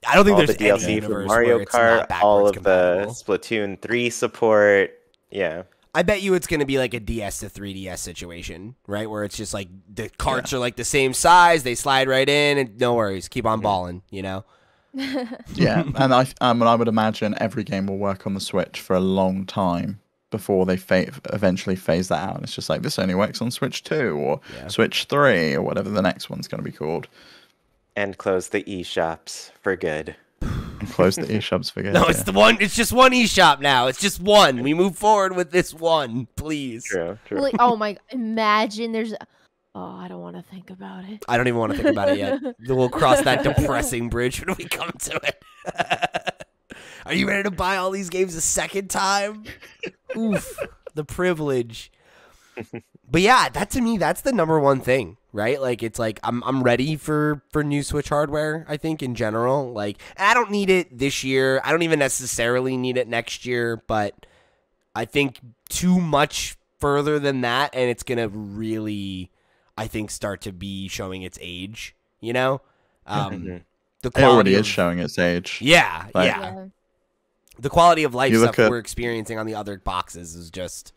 I don't think All the there's any DLC for universe Mario where it's Kart, not all backwards of the compatible. Splatoon 3 support. Yeah. I bet you it's going to be like a DS to 3DS situation, right? Where it's just like the carts are like the same size, they slide right in, and no worries, keep on balling, you know? Yeah, and I would imagine every game will work on the Switch for a long time before they eventually phase that out. It's just like, this only works on Switch 2 or Switch 3 or whatever the next one's going to be called. And close the eShops for good. And close the eShops for good. No, it's it's just one eShop now. It's just one. We move forward with this one, please. True. Like, oh my! Imagine there's. Oh, I don't want to think about it. I don't even want to think about it yet. We'll cross that depressing bridge when we come to it. Are you ready to buy all these games a second time? Oof, the privilege. But yeah, that to me, that's the number one thing, right? Like, it's like I'm ready for new Switch hardware. I think in general, like, I don't need it this year. I don't even necessarily need it next year, but I think too much further than that, and it's gonna really, I think, start to be showing its age. You know, the It quality already is of- showing its age. Yeah, Like- yeah. The quality of life You stuff look at- we're experiencing on the other boxes is just.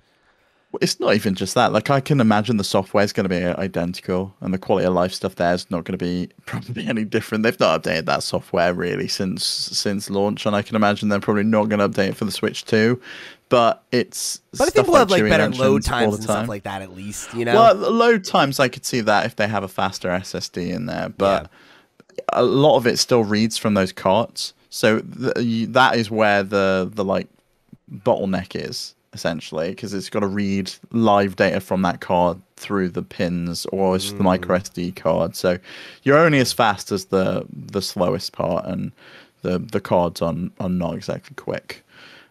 It's not even just that. Like, I can imagine the software is going to be identical, and the quality of life stuff there is not going to be probably any different. They've not updated that software really since launch, and I can imagine they're probably not going to update it for the Switch 2. But it's. But I stuff think we'll have like Chewy better mentions load all times the and time. stuff like that at least, you know. Well, load times, I could see that if they have a faster SSD in there, but a lot of it still reads from those carts. So that is where the like bottleneck is essentially, because it's got to read live data from that card through the pins or it's the micro SD card. So you're only as fast as the slowest part, and the cards are not exactly quick.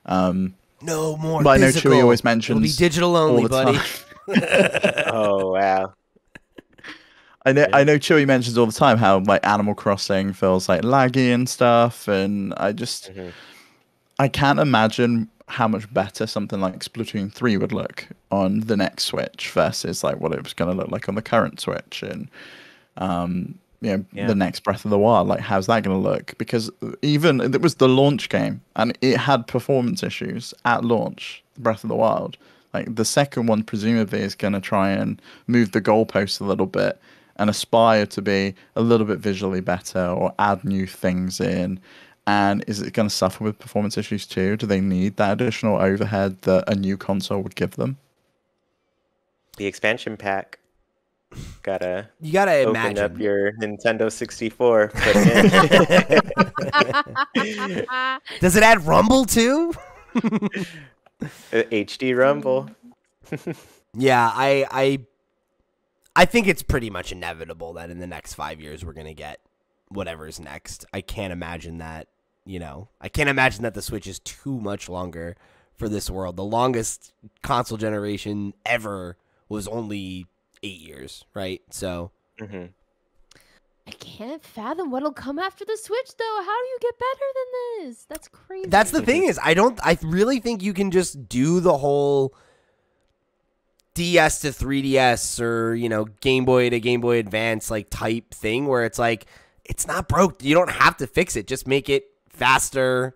No more. But I know physical. Chewy always It'll mentions be digital all only, the buddy. time. Oh, wow. I know Chewy mentions all the time how like Animal Crossing feels like laggy and stuff, and I can't imagine how much better something like Splatoon 3 would look on the next Switch versus like what it was going to look like on the current Switch, and the next Breath of the Wild. Like, how's that going to look? Because even it was the launch game and it had performance issues at launch, Breath of the Wild. Like, the second one presumably is going to try and move the goalposts a little bit and aspire to be a little bit visually better or add new things in. And is it going to suffer with performance issues too? Do they need that additional overhead that a new console would give them? The expansion pack. You gotta Open imagine. up your Nintendo 64. Put it in. Does it add Rumble too? HD Rumble. Yeah, I think it's pretty much inevitable that in the next 5 years we're gonna get whatever's next. I can't imagine that. I can't imagine that the Switch is too much longer for this world. The longest console generation ever was only 8 years, right? So Mm-hmm. I can't fathom what'll come after the Switch, though. How do you get better than this? That's crazy. that's the thing is, I really think you can just do the whole DS to 3DS or, Game Boy to Game Boy Advance like type thing where it's like, it's not broke. You don't have to fix it. Just make it faster,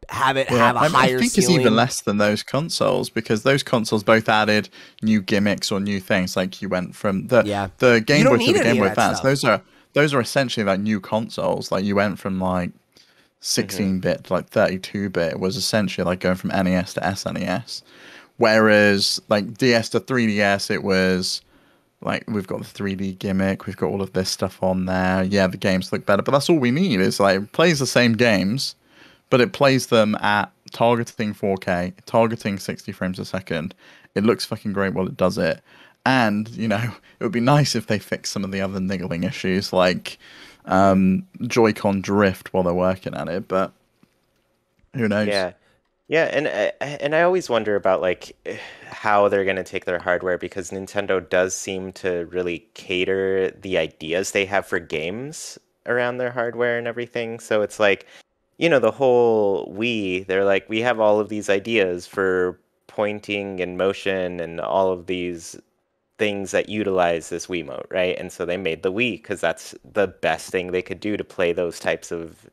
have it have a higher I think ceiling. it's even less than those consoles, because those consoles both added new gimmicks or new things. Like, you went from the Game don't Boy to need the any Game Boy of that Advance. stuff. Those are essentially like new consoles. Like, you went from like 16-bit to like 32-bit. It was essentially like going from NES to SNES. Whereas like DS to 3DS, it was like, we've got the 3D gimmick, we've got all of this stuff on there. Yeah, the games look better, but that's all we need. Is like, it plays the same games, but it plays them at targeting 4K, targeting 60 frames a second. It looks fucking great while it does it. And, you know, it would be nice if they fixed some of the other niggling issues like Joy-Con drift while they're working at it, but who knows? Yeah. Yeah, and I always wonder about like how they're going to take their hardware, because Nintendo does seem to really cater the ideas they have for games around their hardware and everything. So it's like, you know, the whole Wii, they're like, we have all of these ideas for pointing and motion and all of these things that utilize this Wiimote, right? And so they made the Wii because that's the best thing they could do to play those types of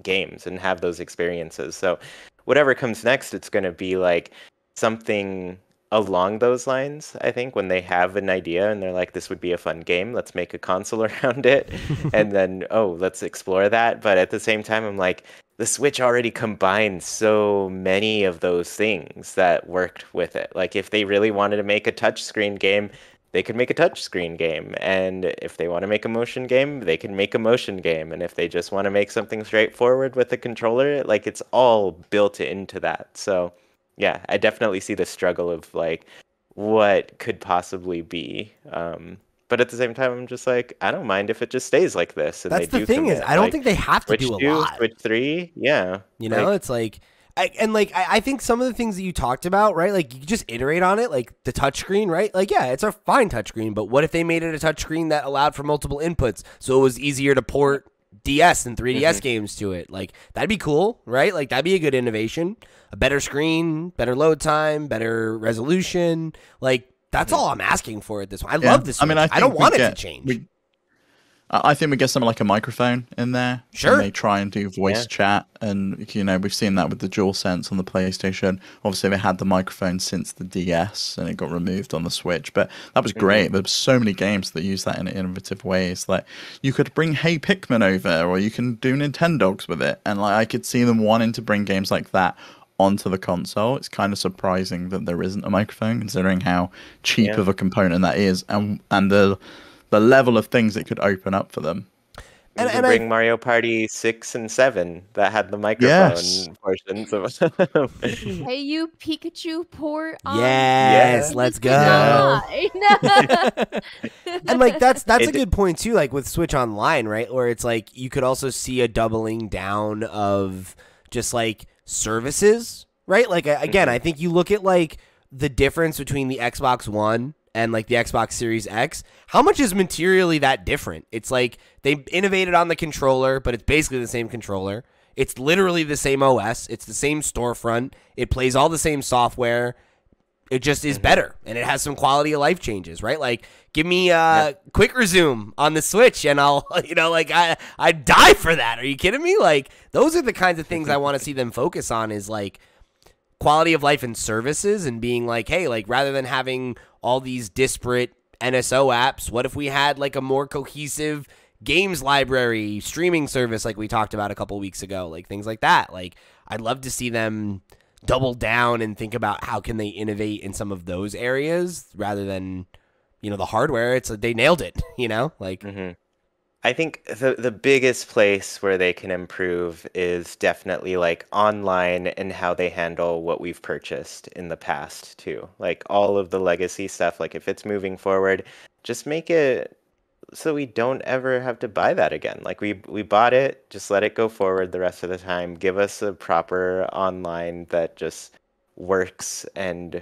games and have those experiences. So whatever comes next, it's going to be like something along those lines, I think, when they have an idea and they're like, this would be a fun game, let's make a console around it. And then, oh, let's explore that. But at the same time, I'm like, the Switch already combines so many of those things that worked with it. Like, if they really wanted to make a touchscreen game, they could make a touchscreen game. And if they want to make a motion game, they can make a motion game. And if they just want to make something straightforward with the controller, like, it's all built into that. So yeah, I definitely see the struggle of like what could possibly be. But at the same time, I'm just like, I don't mind if it just stays like this. And That's they the do thing is, commit. I don't Like, think they have to Switch do a 2, lot. Switch 3, yeah. You know, it's like, I think some of the things that you talked about, right? Like, you just iterate on it, like the touchscreen, right? Like, yeah, it's a fine touchscreen, but what if they made it a touchscreen that allowed for multiple inputs, so it was easier to port DS and 3DS games to it? Like, that'd be cool, right? Like, that'd be a good innovation. A better screen, better load time, better resolution. Like, that's all I'm asking for at this point. I love this. I mean, I don't want it to change. I think we get something like a microphone in there. Sure. And they try and do voice chat. And, you know, we've seen that with the DualSense on the PlayStation. Obviously, they had the microphone since the DS and it got removed on the Switch. But that was great. There's so many games that use that in innovative ways. Like, you could bring Hey Pikmin over, or you can do Nintendogs with it. And, like, I could see them wanting to bring games like that onto the console. It's kind of surprising that there isn't a microphone, considering how cheap of a component that is, and the level of things it could open up for them. And bring Mario Party 6 and 7 that had the microphone portions of Hey, you Pikachu port on. Yes, let's go. And like that's a good point too, like with Switch Online, right? Where it's like you could also see a doubling down of just like services, right? Like again, I think you look at like the difference between the Xbox One and like the Xbox Series X, how much is materially that different? It's like they innovated on the controller, but it's basically the same controller. It's literally the same OS. It's the same storefront. It plays all the same software. It just is better, and it has some quality of life changes, right? Like, give me quick resume on the Switch, and I'll, you know, like I'd die for that. Are you kidding me? Like, those are the kinds of things I want to see them focus on, is like quality of life and services, and being like, hey, like rather than having all these disparate NSO apps, what if we had like a more cohesive games library, streaming service like we talked about a couple weeks ago, like things like that. Like, I'd love to see them double down and think about how can they innovate in some of those areas rather than, you know, the hardware. It's they nailed it, you know, like. I think the biggest place where they can improve is definitely like online and how they handle what we've purchased in the past too. Like all of the legacy stuff, like if it's moving forward, just make it so we don't ever have to buy that again. Like we bought it, just let it go forward the rest of the time. Give us a proper online that just works and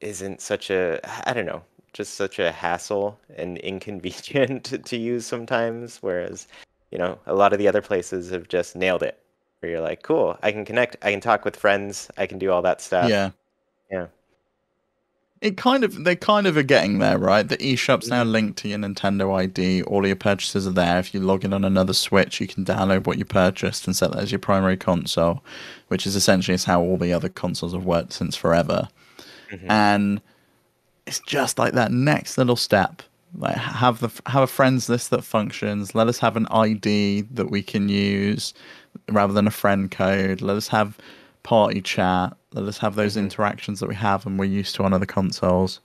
isn't such a, I don't know, just such a hassle and inconvenient to use sometimes, whereas, you know, a lot of the other places have just nailed it, where you're like, cool, I can connect, I can talk with friends, I can do all that stuff. Yeah. They kind of are getting there, right? The eShop's now linked to your Nintendo ID. All your purchases are there. If you log in on another Switch, you can download what you purchased and set that as your primary console, which is essentially how all the other consoles have worked since forever. And it's just like that next little step. Like have a friends list that functions. Let us have an ID that we can use rather than a friend code. Let us have party chat. Let us have those interactions that we have and we're used to on other consoles.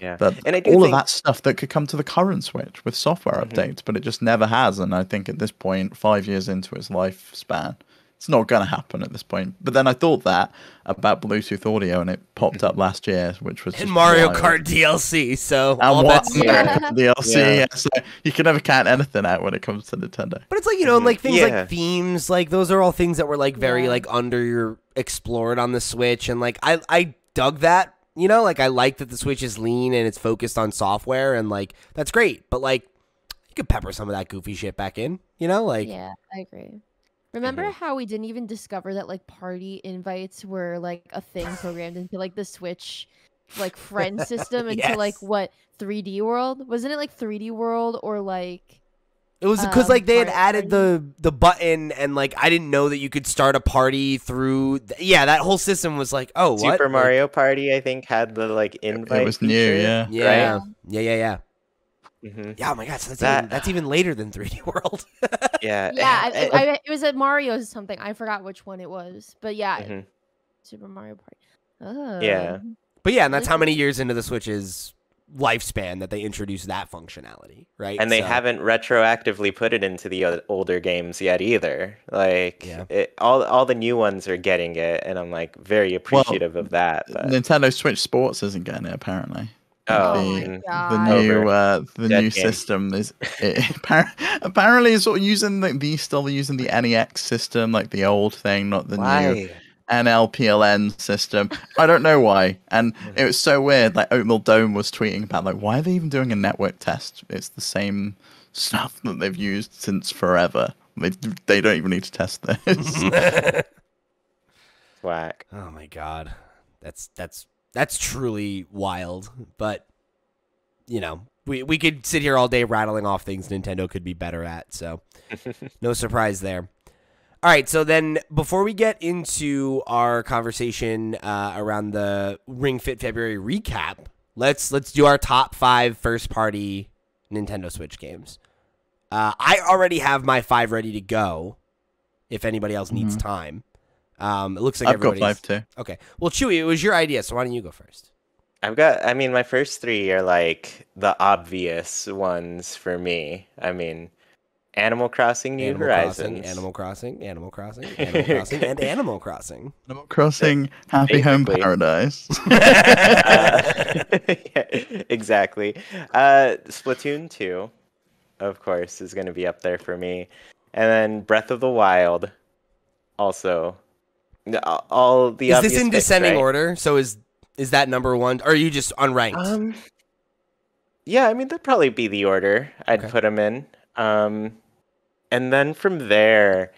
Yeah, but and all of that stuff that could come to the current Switch with software updates, but it just never has. And I think at this point, 5 years into its lifespan, It's not going to happen at this point. But then I thought that about Bluetooth audio, and it popped up last year, which was And just Mario wild. Kart DLC. So And all what bets. Yeah. DLC. Yeah. So you can never count anything out when it comes to Nintendo. But it's like, you know, like things Yeah. like themes, like those are all things that were like very Yeah. like under your explored on the Switch, and like I dug that, you know, like I like that the Switch is lean and it's focused on software, and like that's great. But like you could pepper some of that goofy shit back in, you know, like Yeah, I agree. Remember how we didn't even discover that like party invites were like a thing programmed into like the Switch like friend system into like Yes. what 3D World? Wasn't it like 3D World or like it was because like they had Mario added Party? the button, and like I didn't know that you could start a party through. Yeah, that whole system was like, oh, what? Super Like, Mario Party, I think, had the like invite. It was new, feature, yeah. yeah, Right? yeah. Mm-hmm. Yeah, oh my god, so That- that's even later than 3D World. Yeah. Yeah, it was at Mario's something. I forgot which one it was. But yeah, Mhm. Super Mario Party. Oh. Yeah. But yeah, and that's how many years into the Switch's lifespan that they introduced that functionality, right? And they So- haven't retroactively put it into the older games yet either. Like Yeah. all the new ones are getting it, and I'm like very appreciative of that. But Nintendo Switch Sports isn't getting it apparently. Oh, my the God. new Over. the Dead new game. system is apparently it's sort of using still using the NEX system, like the old thing, not the new why? NLPLN system. I don't know why, and it was so weird. Like Oatmeal Dome was tweeting about like, why are they even doing a network test? It's the same stuff that they've used since forever. They don't even need to test this. Whack. Oh my god, that's truly wild. But you know, we could sit here all day rattling off things Nintendo could be better at. So no surprise there. All right, so then before we get into our conversation around the Ring Fit February recap, let's do our top 5 first-party Nintendo Switch games. I already have my 5 ready to go. If anybody else needs time, it looks like I've got everybody's 5 too. Okay. Well, Chewy, it was your idea, so why don't you go first? I mean, my first 3 are like the obvious ones for me. I mean, Animal Crossing New Horizons. Animal Crossing, Animal Crossing, Animal Crossing, and Animal Crossing. Animal Crossing, Happy Home Basically. Paradise. Yeah, exactly. Splatoon 2, of course, is going to be up there for me. And then Breath of the Wild, also. All the Is obvious this in picks, descending right? order? So is that number 1? Or are you just unranked? Yeah, I mean, that'd probably be the order I'd Okay. put them in. And then from there,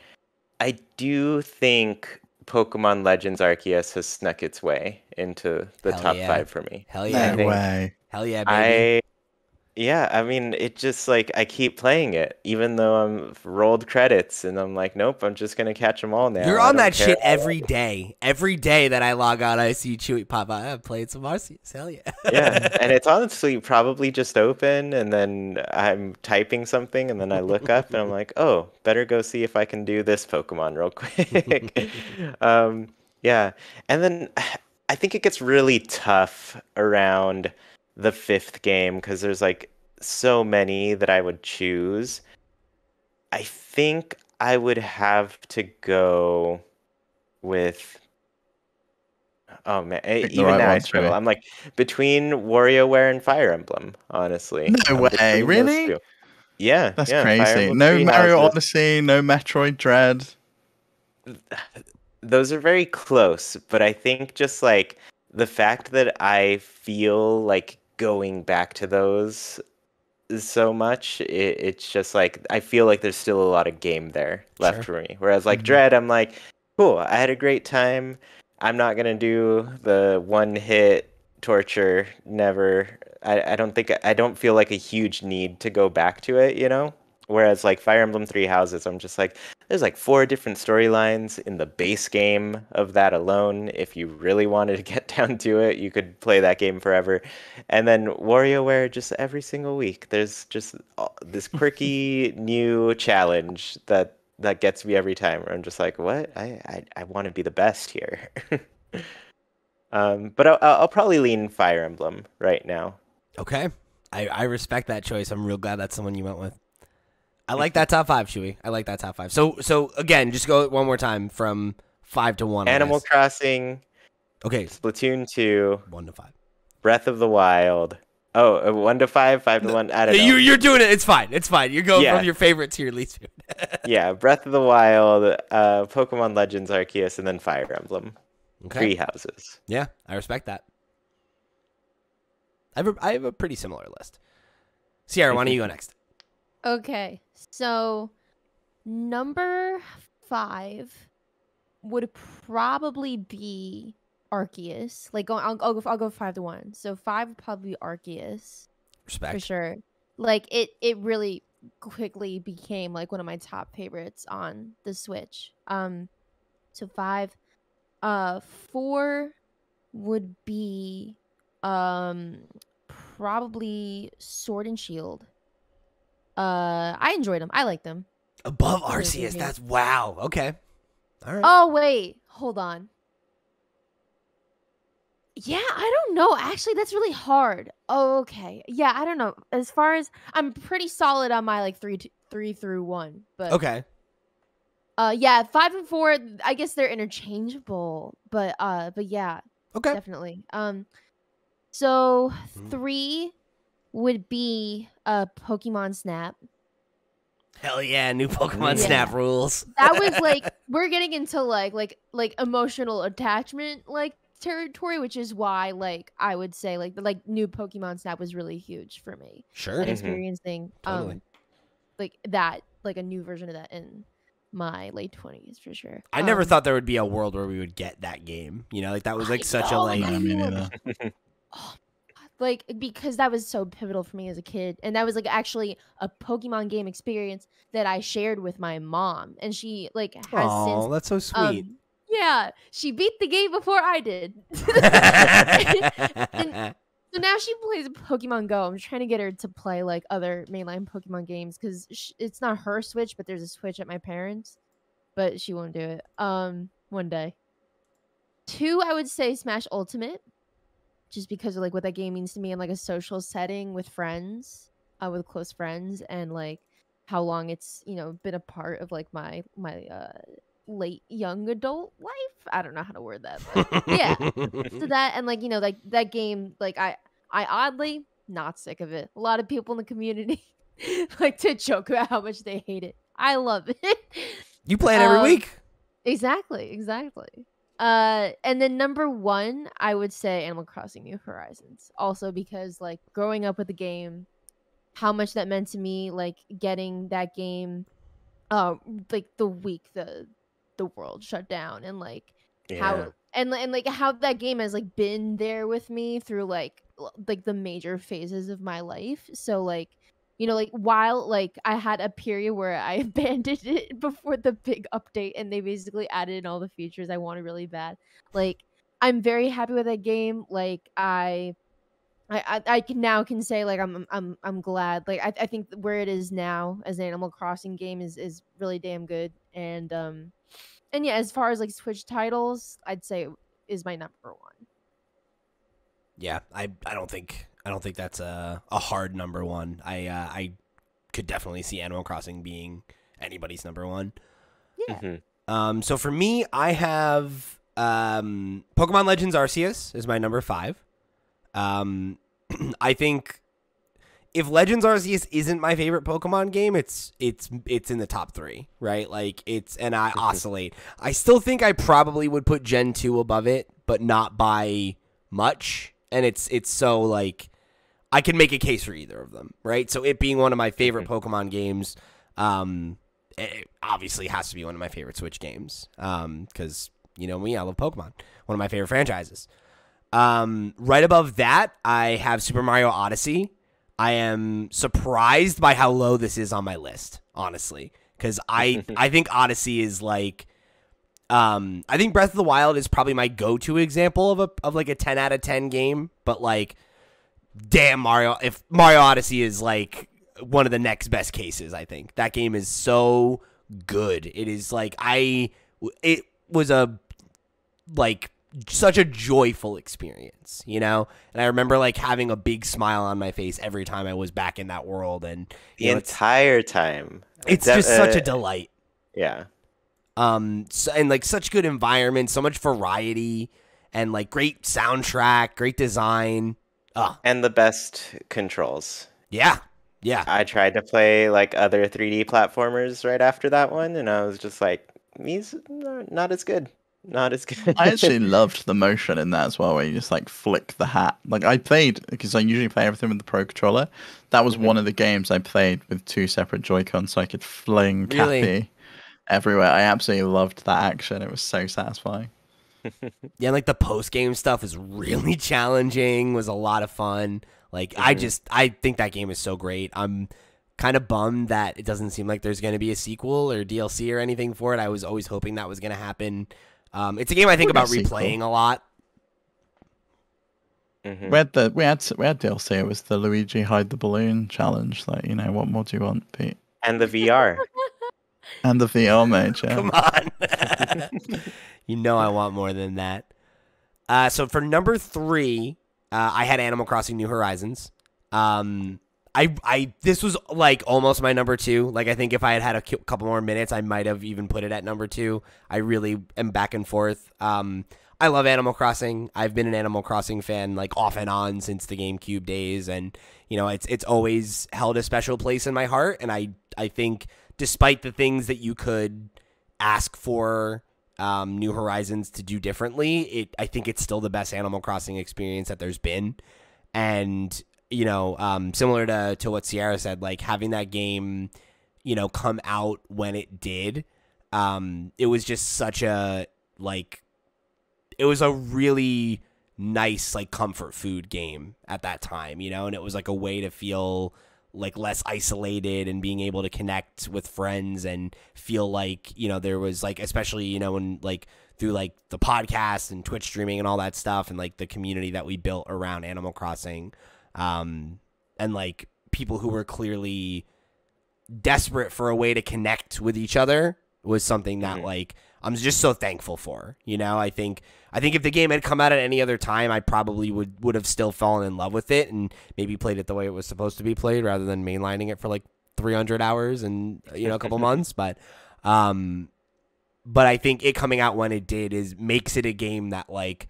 I do think Pokemon Legends Arceus has snuck its way into the Hell top yeah. 5 for me. Hell yeah. No way. Hell yeah, baby. I mean, it just like I keep playing it, even though I'm rolled credits, and I'm like, nope, I'm just gonna catch them all now. You're I on don't that care. shit every day. Every day that I log on, I see Chewy pop out. I'm playing some Arceus. Hell yeah. Yeah, and it's honestly probably just open, and then I'm typing something, and then I look up, and I'm like, oh, better go see if I can do this Pokemon real quick. Yeah, and then I think it gets really tough around the 5th game because there's like so many that I would choose. I think I would have to go with. Oh man, Pick the even right now I one, struggle. Chewy. I'm like between WarioWare and Fire Emblem, honestly. No I'm way, between those really? two. Yeah, That's yeah, Fire crazy. Emblem No Three Mario Houses. Odyssey, no Metroid Dread. Those are very close, but I think just like the fact that I feel like going back to those so much, it's just like I feel like there's still a lot of game there left for me. Whereas like Dread, I'm like, cool, I had a great time. I'm not gonna do the one hit torture. Never. I don't feel like a huge need to go back to it, you know? Whereas like Fire Emblem Three Houses, I'm just like, there's like 4 different storylines in the base game of that alone. If you really wanted to get down to it, you could play that game forever. And then WarioWare, just every single week, there's just this quirky new challenge that gets me every time. Where I'm just like, what? I want to be the best here. But I'll probably lean Fire Emblem right now. Okay. I respect that choice. I'm real glad that's someone you went with. I like that top 5, Chewy. I like that top 5. So again, just go one more time from 5 to 1. Animal Crossing. Okay. Splatoon 2. 1 to 5. Breath of the Wild. Oh, 1 to 5, 5 to 1. I don't know. You're doing it. It's fine. It's fine. You're going from your favorite to your least favorite. Yeah, Breath of the Wild, Pokemon Legends, Arceus, and then Fire Emblem. Okay. 3 houses. Yeah, I respect that. I have a pretty similar list. Sierra, why don't you go next? Okay, so number 5 would probably be Arceus. Like, I'll go 5 to 1. So 5 would probably be Arceus. Respect. For sure. Like, it really quickly became like one of my top favorites on the Switch. So 5. 4 would be probably Sword and Shield. I enjoyed them. I liked them. Above Arceus. That's wow. Okay. All right. Oh wait, hold on. Yeah, I don't know. Actually, that's really hard. Oh, okay. Yeah, I don't know. As far as I'm pretty solid on my like 3 through 1, but okay. Yeah, 5 and 4. I guess they're interchangeable, but yeah, okay, definitely. So 3 would be Pokemon Snap. Hell yeah, new Pokemon Snap rules. That was like we're getting into like emotional attachment like territory, which is why like I would say like new Pokemon Snap was really huge for me. Sure. And experiencing Totally. like that, like a new version of that in my late 20s for sure. I never thought there would be a world where we would get that game. You know, like that was like such a like. I mean, either. Like, because that was so pivotal for me as a kid. And that was like actually a Pokemon game experience that I shared with my mom. And she like has since. Oh, that's so sweet. Yeah, she beat the game before I did. And so now she plays Pokemon Go. I'm trying to get her to play like other mainline Pokemon games because it's not her Switch, but there's a Switch at my parents. But she won't do it. One day. 2, I would say Smash Ultimate. Just because of like what that game means to me in like a social setting with friends, with close friends, and like how long it's been a part of like my late young adult life. I don't know how to word that, but yeah. So that and like like that game, like I oddly not sick of it. A lot of people in the community like to joke about how much they hate it. I love it. You play it every week. Exactly. And then number 1, I would say Animal Crossing New Horizons. Also because like growing up with the game, how much that meant to me, like getting that game, like the week the world shut down, and like how and like how that game has like been there with me through like the major phases of my life. So like like while like I had a period where I abandoned it before the big update and they basically added in all the features I wanted really bad. Like I'm very happy with that game. Like I can say like I'm glad. Like I think where it is now as an Animal Crossing game is really damn good. And yeah, as far as like Switch titles, I'd say is my number 1. Yeah, I don't think that's a hard number 1. I could definitely see Animal Crossing being anybody's number 1. Yeah. So for me, I have Pokemon Legends Arceus is my number 5. I think if Legends Arceus isn't my favorite Pokemon game, it's in the top 3, right? Like and I oscillate. I still think I probably would put Gen 2 above it, but not by much. And it's so like I can make a case for either of them, right? So it being one of my favorite Pokemon games, it obviously has to be one of my favorite Switch games, because you know me, I love Pokemon, one of my favorite franchises. Right above that, I have Super Mario Odyssey. I am surprised by how low this is on my list, honestly, because I think Odyssey is like. I think Breath of the Wild is probably my go-to example of like a 10 out of 10 game, but like, damn if Mario Odyssey is like one of the next best cases, I think that game is so good. It is like it was a like such a joyful experience, you know? And I remember like having a big smile on my face every time I was back in that world, and the entire time. It's just such a delight. Yeah. So, and like such good environment, so much variety, and like great soundtrack, great design. And the best controls. Yeah. Yeah. I tried to play like other 3D platformers right after that one, and I was just like, these are not as good. Not as good. I actually loved the motion in that as well, where you just like flick the hat. Like I played, because I usually play everything with the Pro Controller. That was one of the games I played with 2 separate Joy-Cons, so I could fling Cappy everywhere. I absolutely loved that action. It was so satisfying. Yeah, like the post-game stuff was really challenging, was a lot of fun. Like, I think that game is so great. I'm kind of bummed that it doesn't seem like there's going to be a sequel or DLC or anything for it. I was always hoping that was going to happen. It's a game I think about replaying a lot. We had DLC. It was the Luigi Hide the Balloon challenge. Like, you know, what more do you want, Pete? And the VR. And the VR mode, yeah. Come on. You know I want more than that. So for number 3, I had Animal Crossing New Horizons. This was like almost my number 2. Like I think if I had a couple more minutes, I might have even put it at number 2. I really am back and forth. I love Animal Crossing. I've been an Animal Crossing fan like off and on since the GameCube days, and you know it's always held a special place in my heart. And I think despite the things that you could ask for New Horizons to do differently, I think it's still the best Animal Crossing experience that there's been. And you know, similar to what Sierra said, like having that game, you know, come out when it did, it was just such a like, it was a really nice like comfort food game at that time, you know, and it was like a way to feel like less isolated and being able to connect with friends and feel like, you know, there was like, especially, you know, when like through like the podcast and Twitch streaming and all that stuff and like the community that we built around Animal Crossing, and like people who were clearly desperate for a way to connect with each other was something that like I'm just so thankful for, you know. I think if the game had come out at any other time, I probably would have still fallen in love with it and maybe played it the way it was supposed to be played rather than mainlining it for like 300 hours and, you know, a couple months. But I think it coming out when it did makes it a game that like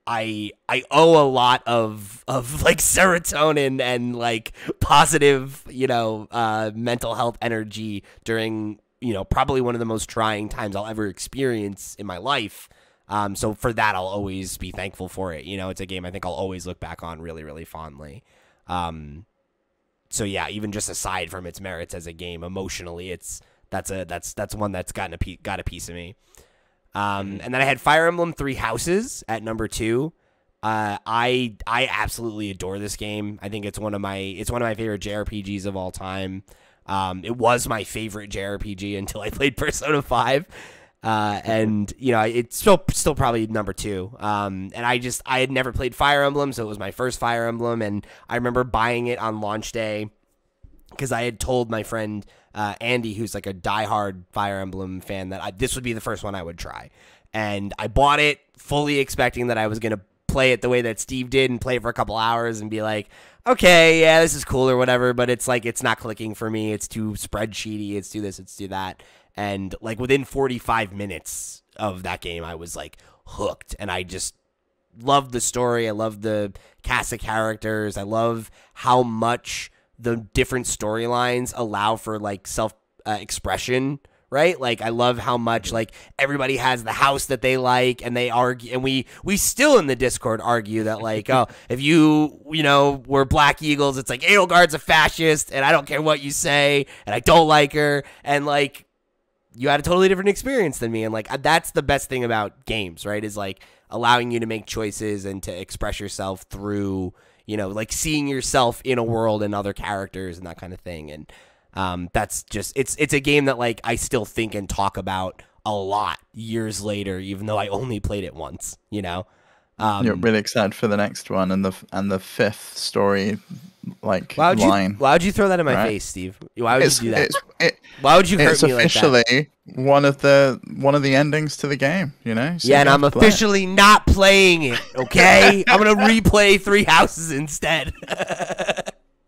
I owe a lot of like serotonin and like positive, you know, mental health energy during, you know, probably one of the most trying times I'll ever experience in my life. So for that, I'll always be thankful for it. You know, it's a game I think I'll always look back on really, really fondly. So yeah, even just aside from its merits as a game, emotionally, that's one that's got a piece of me. And then I had Fire Emblem 3 Houses at number 2. I absolutely adore this game. I think it's one of my favorite JRPGs of all time. It was my favorite JRPG until I played Persona 5. And you know, it's still probably number 2. And I had never played Fire Emblem, so it was my first Fire Emblem, and I remember buying it on launch day because I had told my friend Andy, who's like a diehard Fire Emblem fan, that this would be the first one I would try. And I bought it fully expecting that I was going to play it the way that Steve did and play it for a couple hours and be like, okay, yeah, this is cool or whatever, but it's like, it's not clicking for me. It's too spreadsheety. It's too this, it's too that. And like within 45 minutes of that game, I was like hooked, and I just loved the story. I love the cast of characters. I love how much the different storylines allow for like self expression, right? Like I love how much like everybody has the house that they like, and they argue, and we still in the Discord argue that like, oh, if you know, were Black Eagles, it's like Edelgard's a fascist, and I don't care what you say, and I don't like her, and like you had a totally different experience than me, and like that's the best thing about games, right? Is like allowing you to make choices and to express yourself through, you know, like seeing yourself in a world and other characters and that kind of thing. And that's just, it's a game that like I still think and talk about a lot years later, even though I only played it once, you know. You're really excited for the next one and the 5th story line. Why would you throw that in my right? face, Steve? Why would you do that? It, Why would you hurt me like that? It's officially one of the endings to the game, you know? So yeah, and I'm officially not playing it, okay? I'm going to replay Three Houses instead.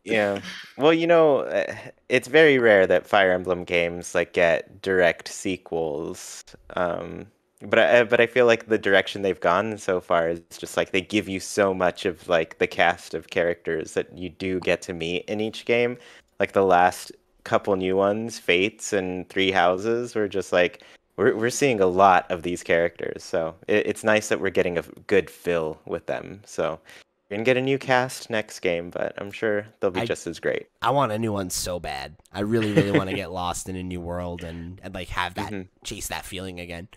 Yeah. Well, you know, it's very rare that Fire Emblem games like get direct sequels. But I feel like the direction they've gone so far is just like they give you so much of like the cast of characters that you do get to meet in each game. Like the last couple new ones, Fates and Three Houses, were just like we're seeing a lot of these characters. So it's nice that we're getting a good fill with them. So we're gonna get a new cast next game, but I'm sure they'll be just as great. I want a new one so bad. I really, really want to get lost in a new world and like have that chase that feeling again.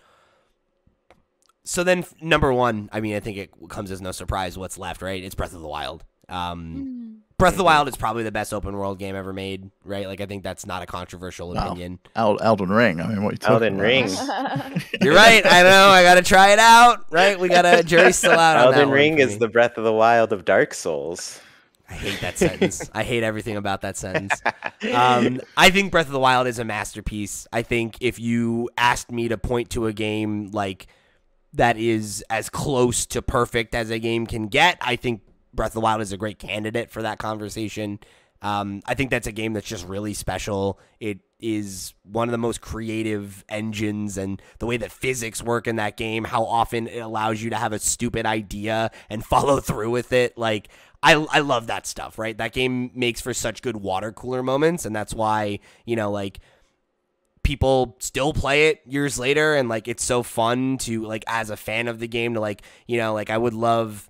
So then, number one, I mean, I think it comes as no surprise what's left, right? It's Breath of the Wild. Breath of the Wild is probably the best open world game ever made, right? Like, I think that's not a controversial opinion. Elden Ring. I mean, what are you talking Elden Ring. You're right. I know. I got to try it out, right? We got to, jury's still out on that Elden one Ring for is me. the Breath of the Wild of Dark Souls. I hate that sentence. I hate everything about that sentence. I think Breath of the Wild is a masterpiece. I think if you asked me to point to a game like that is as close to perfect as a game can get, I think Breath of the Wild is a great candidate for that conversation. I think that's a game that's just really special. It is one of the most creative engines, and the way that physics work in that game, how often it allows you to have a stupid idea and follow through with it. Like, I love that stuff, right? That game makes for such good water cooler moments, and that's why, you know, like, people still play it years later, and like it's so fun to like as a fan of the game to like, you know, like I would love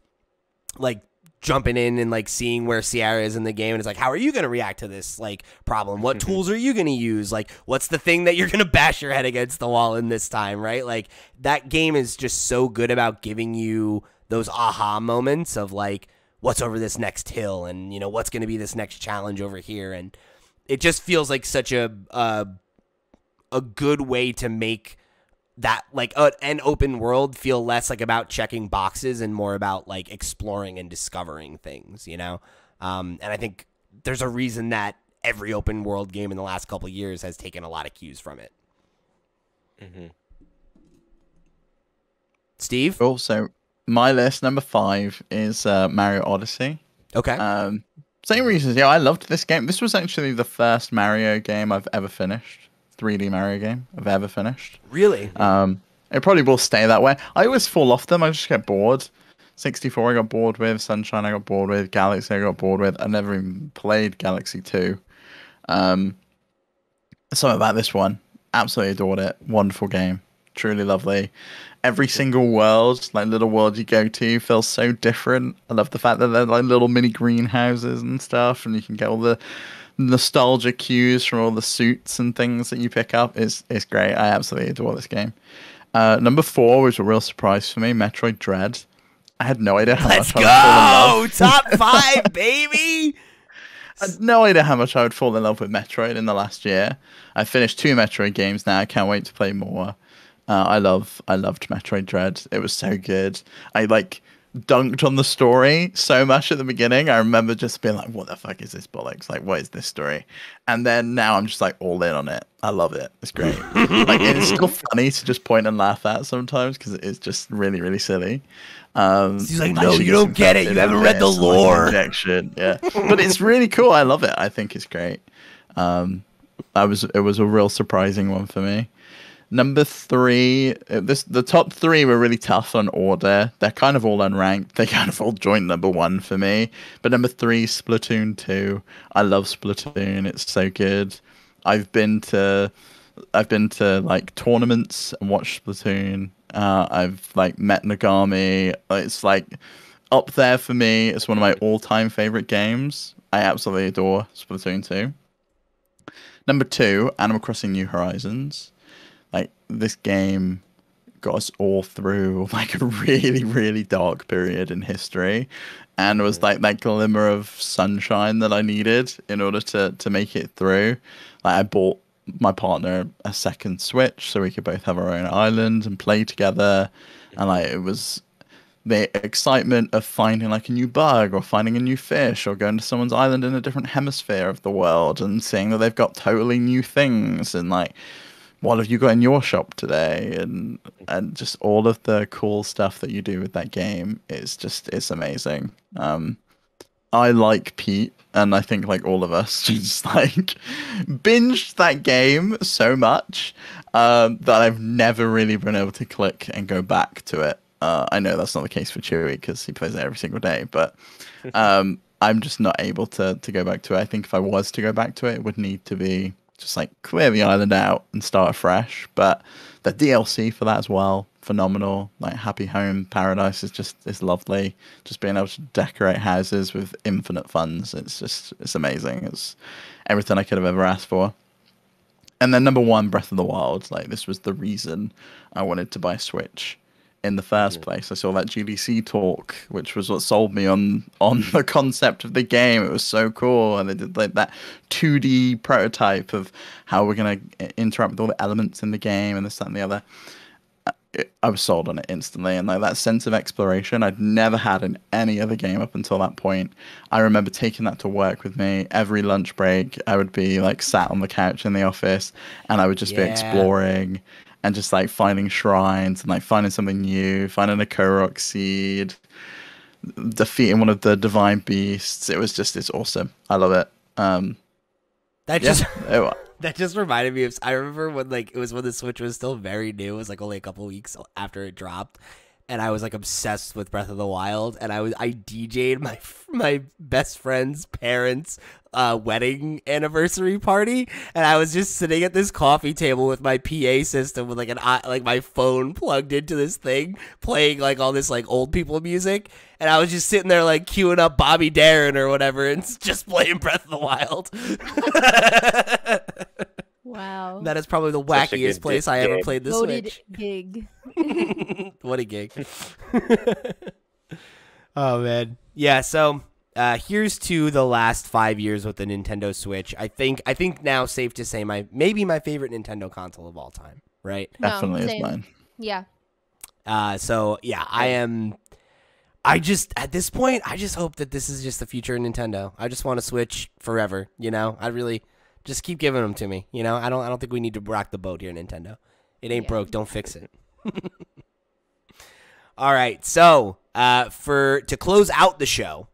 like jumping in and like seeing where Sierra is in the game, and it's like, how are you going to react to this like problem? What tools are you going to use? Like, what's the thing that you're going to bash your head against the wall in this time, right? Like, that game is just so good about giving you those aha moments of like, what's over this next hill, and you know, what's going to be this next challenge over here, and it just feels like such a good way to make that like an open world feel less like about checking boxes and more about like exploring and discovering things, you know? And I think there's a reason that every open world game in the last couple of years has taken a lot of cues from it. Steve? Also, my list, number 5, is Mario Odyssey. Okay. Same reasons. Yeah, I loved this game. This was actually the first Mario game I've ever finished. 3D Mario game I've ever finished. Really? It probably will stay that way. I always fall off them. I just get bored. 64 I got bored with. Sunshine I got bored with. Galaxy I got bored with. I never even played Galaxy 2. Something about this one. Absolutely adored it. Wonderful game. Truly lovely. Every single world, like little world you go to, feels so different. I love the fact that they're like little mini greenhouses and stuff, and you can get all the nostalgia cues from all the suits and things that you pick up. Is great. I absolutely adore this game. Number 4 was a real surprise for me, Metroid Dread. I had no idea how Let's much I would fall in love. Top 5, baby! I had no idea how much I would fall in love with Metroid in the last year. I finished 2 Metroid games now. I can't wait to play more. I loved Metroid Dread. It was so good. I like dunked on the story so much at the beginning. I remember just being like, what the fuck is this bollocks? Like, what is this story? And then now I'm just like all in on it. I love it. It's great. Like, it's still funny to just point and laugh at sometimes because it's just really, really silly. He's like, no, you don't get it. You haven't read the lore. Injection. Yeah. But it's really cool. I love it. I think it's great. It was a real surprising one for me. Number 3, the top 3 were really tough on order. They're kind of all unranked. They kind of all joined number 1 for me. But number 3, Splatoon 2. I love Splatoon. It's so good. I've been to like tournaments and watched Splatoon. I've like met Nagami. It's like up there for me. It's one of my all-time favorite games. I absolutely adore Splatoon 2. Number 2, Animal Crossing New Horizons. Like, this game got us all through like a really, really dark period in history, and it was like that glimmer of sunshine that I needed in order to make it through. Like, I bought my partner a second Switch so we could both have our own island and play together, and like it was the excitement of finding like a new bug or finding a new fish or going to someone's island in a different hemisphere of the world and seeing that they've got totally new things and like what have you got in your shop today and just all of the cool stuff that you do with that game is just it's amazing. I like Pete, and I think like all of us just like binged that game so much that I've never really been able to click and go back to it. I know that's not the case for Chewy because he plays it every single day, but I'm just not able to go back to it. I think if I was to go back to it, it would need to be just like clear the island out and start afresh. But the DLC for that as well, phenomenal. Like Happy Home Paradise is lovely. Just being able to decorate houses with infinite funds, it's amazing. It's everything I could have ever asked for. And then number one, Breath of the Wild. Like this was the reason I wanted to buy Switch in the first place. I saw that GDC talk, which was what sold me on the concept of the game. It was so cool, and they did like that 2D prototype of how we're gonna interact with all the elements in the game and this, that, and the other. I was sold on it instantly, and like that sense of exploration I'd never had in any other game up until that point. I remember taking that to work with me every lunch break. I would be like sat on the couch in the office, and I would just be exploring and just like finding shrines and like finding something new, finding a Korok seed, defeating one of the divine beasts. It's awesome. I love it. That just reminded me of, I remember when like it was when the Switch was still very new. It was like only a couple weeks after it dropped, and I was like obsessed with Breath of the Wild, and I DJ'd my best friend's parents' wedding anniversary party, and I was just sitting at this coffee table with my PA system with like my phone plugged into this thing, playing like all this like old people music, and I was just sitting there like queuing up Bobby Darin or whatever, and just playing Breath of the Wild. Wow. That is probably the wackiest place I ever played the Switch. Gig. What a gig. Oh, man. Yeah, so here's to the last 5 years with the Nintendo Switch. I think now safe to say maybe my favorite Nintendo console of all time, right? Definitely same. is mine. Yeah. So, yeah, I just, at this point, I just hope that this is just the future of Nintendo. I just want to Switch forever, you know? I really... Just keep giving them to me, you know. I don't think we need to rock the boat here, Nintendo. It ain't broke. Don't fix it. All right, so to close out the show,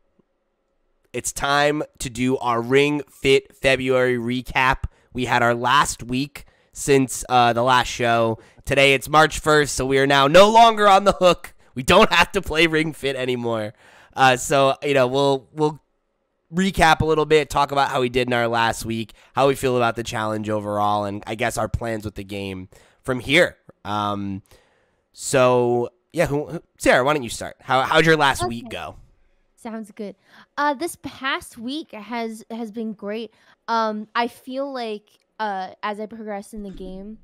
it's time to do our Ring Fit February recap. We had our last week since the last show. Today it's March 1st, so we are now no longer on the hook. We don't have to play Ring Fit anymore. So you know we'll recap a little bit, talk about how we did in our last week, how we feel about the challenge overall, and I guess our plans with the game from here. So yeah, Sarah, why don't you start? How'd your last week go? Sounds good. This past week has been great. I feel like as I progress in the game,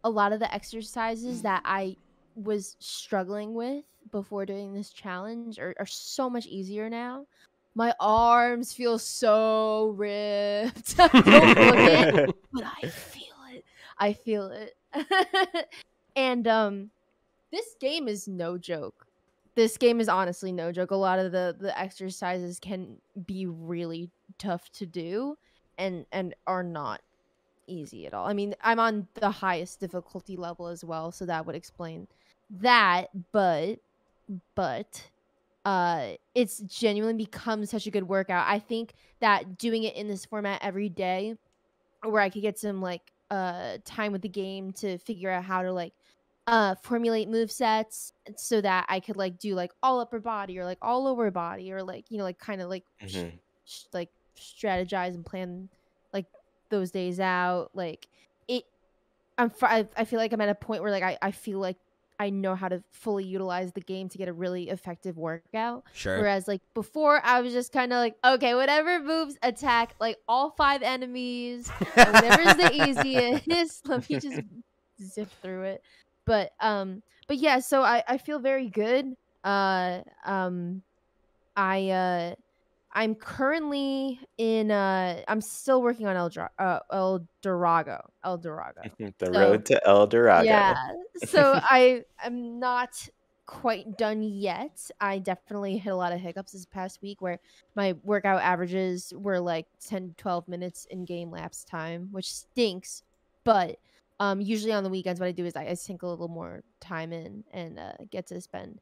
a lot of the exercises that I was struggling with before doing this challenge are so much easier now. My arms feel so ripped. I don't look it, but I feel it. And this game is no joke. This game is honestly no joke. A lot of the exercises can be really tough to do and are not easy at all. I mean, I'm on the highest difficulty level as well, so that would explain that, but it's genuinely become such a good workout. I think that doing it in this format every day, where I could get some like time with the game to figure out how to like formulate movesets so that I could like do like all upper body or like all lower body or like, you know, like kind of like like strategize and plan like those days out. Like I feel like I'm at a point where like I feel like I know how to fully utilize the game to get a really effective workout. Sure. Whereas like before I was just kind of like, okay, whatever moves attack like all 5 enemies, whatever's the easiest, let me just zip through it. But yeah, so I feel very good. I'm currently in I'm still working on El Dorado. The road to El Dorado. Yeah. So I'm not quite done yet. I definitely hit a lot of hiccups this past week where my workout averages were like 10 to 12 minutes in game lapse time, which stinks. But usually on the weekends, what I do is I sink a little more time in and get to spend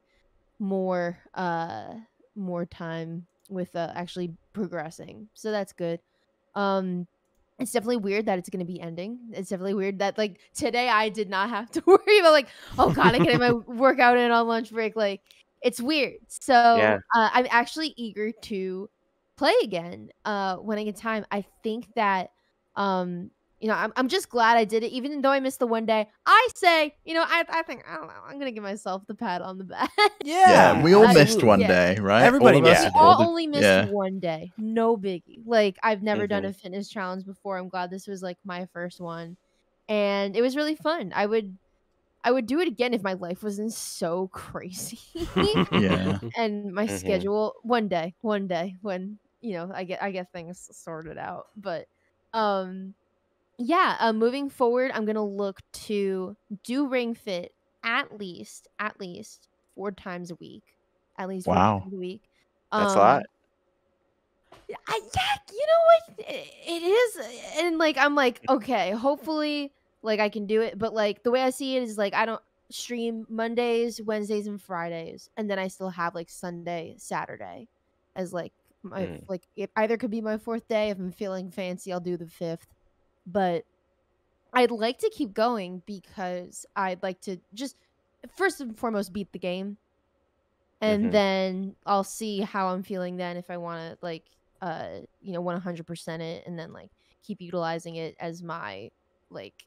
more more time with actually progressing. So that's good. Um it's definitely weird that it's going to be ending. It's definitely weird that like today I did not have to worry about like, oh god, I get my workout in on lunch break. Like it's weird. So Yeah. I'm actually eager to play again when I get time. I think that I'm just glad I did it, even though I missed the one day. I say, I think I don't know. I'm gonna give myself the pat on the back. Yeah, we all missed absolutely. one Yeah. day, right? Everybody All of us? missed We a All all the- only missed yeah. one day. No biggie. Like I've never done Mhm. a fitness challenge before. I'm glad this was like my first one. And it was really fun. I would do it again if my life wasn't so crazy. Yeah. And my Mhm. schedule one day when, I get things sorted out. But yeah, moving forward, I'm gonna look to do Ring Fit at least 4 times a week. At least four Wow. times a week. That's a lot. Yeah, you know what? It is, and like I'm like, okay, hopefully, like I can do it. But like the way I see it is like I don't stream Mondays, Wednesdays, and Fridays, and then I still have like Sunday, Saturday, as like my Mm. like it either could be my fourth day. If I'm feeling fancy, I'll do the fifth. But I'd like to keep going because I'd like to just first and foremost beat the game, and Mhm. then I'll see how I'm feeling then if I want to like 100% it and then like keep utilizing it as my like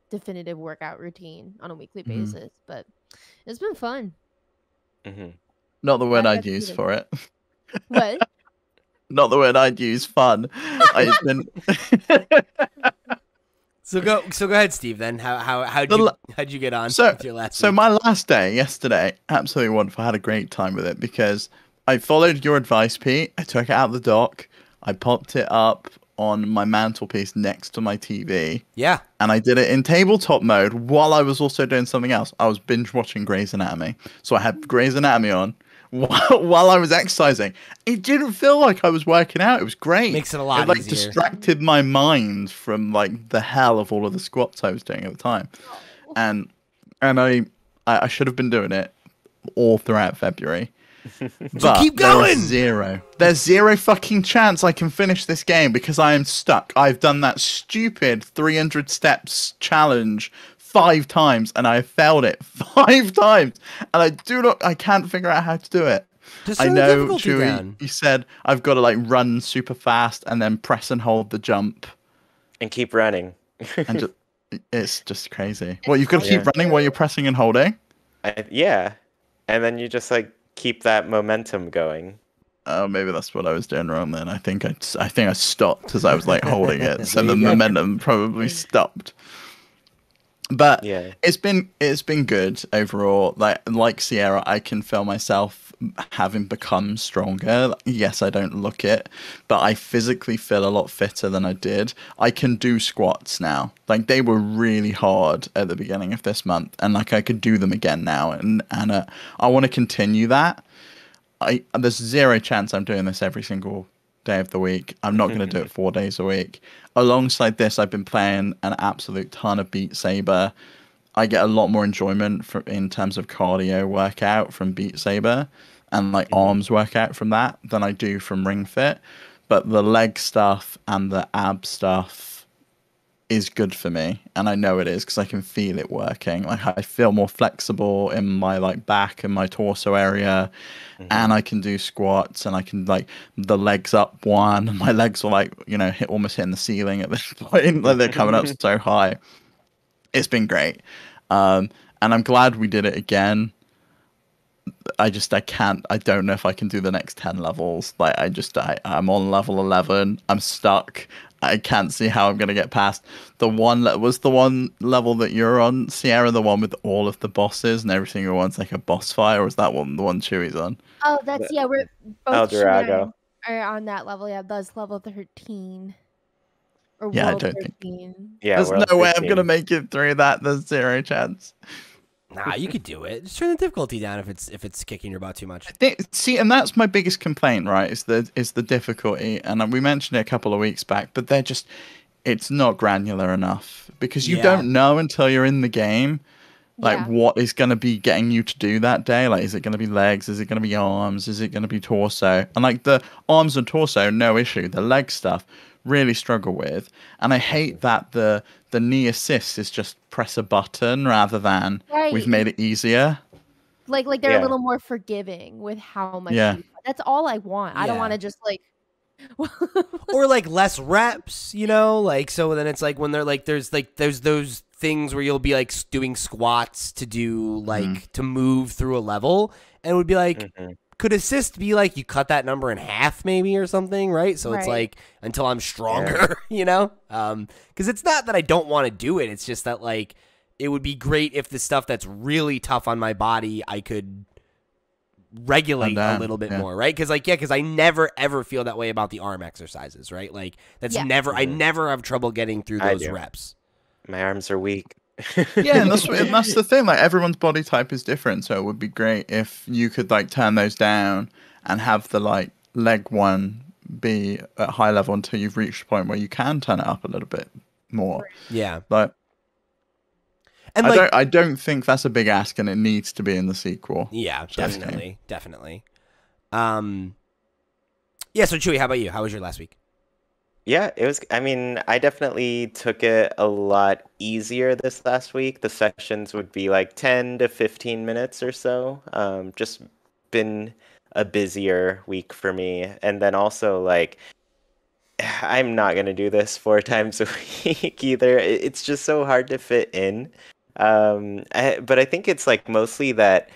definitive workout routine on a weekly Mhm. basis. But it's been fun. Mhm. Not the word I I'd got to use do it. for it. What? Not the word I'd use. Fun. It's been. So go ahead, Steve. Then how'd you get on So, with your last so week? my last day yesterday, absolutely wonderful. I had a great time with it because I followed your advice, Pete. I took it out of the dock. I popped it up on my mantelpiece next to my TV. Yeah. And I did it in tabletop mode while I was also doing something else. I was binge watching Grey's Anatomy. So I had Grey's Anatomy on while I was exercising. It didn't feel like I was working out. It was great. Makes it a lot It like easier. distracted my mind from like the hell of all of the squats I was doing at the time. And I should have been doing it all throughout February. But keep there going! is there's zero fucking chance I can finish this game because I am stuck. I've done that stupid 300 steps challenge 5 times and I failed it 5 times. And I can't figure out how to do it. Just I turn the know, difficulty Chuy, down. you said I've got to like run super fast and then press and hold the jump. And keep running. And it's just crazy. Well, you've got to Yeah. keep running while you're pressing and holding? Yeah. And then you just like keep that momentum going. Oh, maybe that's what I was doing wrong then. I think I stopped as I was like holding it, so There the you go. momentum probably stopped. But Yeah. it's been good overall. Like Sierra, I can feel myself having become stronger. Yes, I don't look it, but I physically feel a lot fitter than I did. I can do squats now. Like they were really hard at the beginning of this month, and like I could do them again now. And I want to continue that. There's zero chance I'm doing this every single day of the week. I'm not going to do it 4 days a week. Alongside this, I've been playing an absolute ton of Beat Saber. I get a lot more enjoyment in terms of cardio workout from Beat Saber and like arms workout from that than I do from Ring Fit. But the leg stuff and the ab stuff is good for me, and I know it is because I can feel it working. Like I feel more flexible in my like back and my torso area, and I can do squats, and I can like the legs up one, and my legs are like almost hitting the ceiling at this point. Like they're coming up so high. It's been great, and I'm glad we did it again. I don't know if I can do the next 10 levels. Like I'm on level 11. I'm stuck. I can't see how I'm going to get past the one level that you're on, Sierra, the one with all of the bosses and every single one's like a boss fight, or is that one the one Chuy's on? Oh, that's we're El both Chuy and I Dorado. are on that level. Yeah, that's level 13 or Yeah, I world don't think 13. Yeah, there's World no way I'm 13. going to make it through that. There's zero chance. Nah, you could do it. Just turn the difficulty down if it's kicking your butt too much. See, and that's my biggest complaint, right? Is the difficulty, and we mentioned it a couple of weeks back, but it's not granular enough because you don't know until you're in the game. Like, what is going to be getting you to do that day? Like, is it going to be legs? Is it going to be arms? Is it going to be torso? And, like, the arms and torso, no issue. The leg stuff, really struggle with. And I hate that the knee assist is just press a button rather than we've made it easier. Like they're a little more forgiving with how much that's all I want. I don't want to just, like... Or, like, less reps, you know? Like, so then it's, like, when they're, like, there's those things where you'll be like doing squats to do like to move through a level, and it would be like could assist be like you cut that number in half maybe or something, right? So it's like until I'm stronger, you know? Because it's not that I don't want to do it, it's just that like it would be great if the stuff that's really tough on my body I could regulate a little bit more, right? Because I never ever feel that way about the arm exercises, right? Like that's never I never have trouble getting through those reps. My arms are weak. Yeah, and that's the thing. Like, everyone's body type is different, so it would be great if you could like turn those down and have the like leg one be at high level until you've reached a point where you can turn it up a little bit more. Yeah, like, and I don't think that's a big ask, and it needs to be in the sequel. Yeah, definitely. Yeah. So Chuy, how about you? How was your last week? Yeah, it was, I mean, I definitely took it a lot easier this last week. The sessions would be like 10 to 15 minutes or so. Just been a busier week for me. And then also, like, I'm not going to do this 4 times a week either. It's just so hard to fit in. But I think it's like mostly that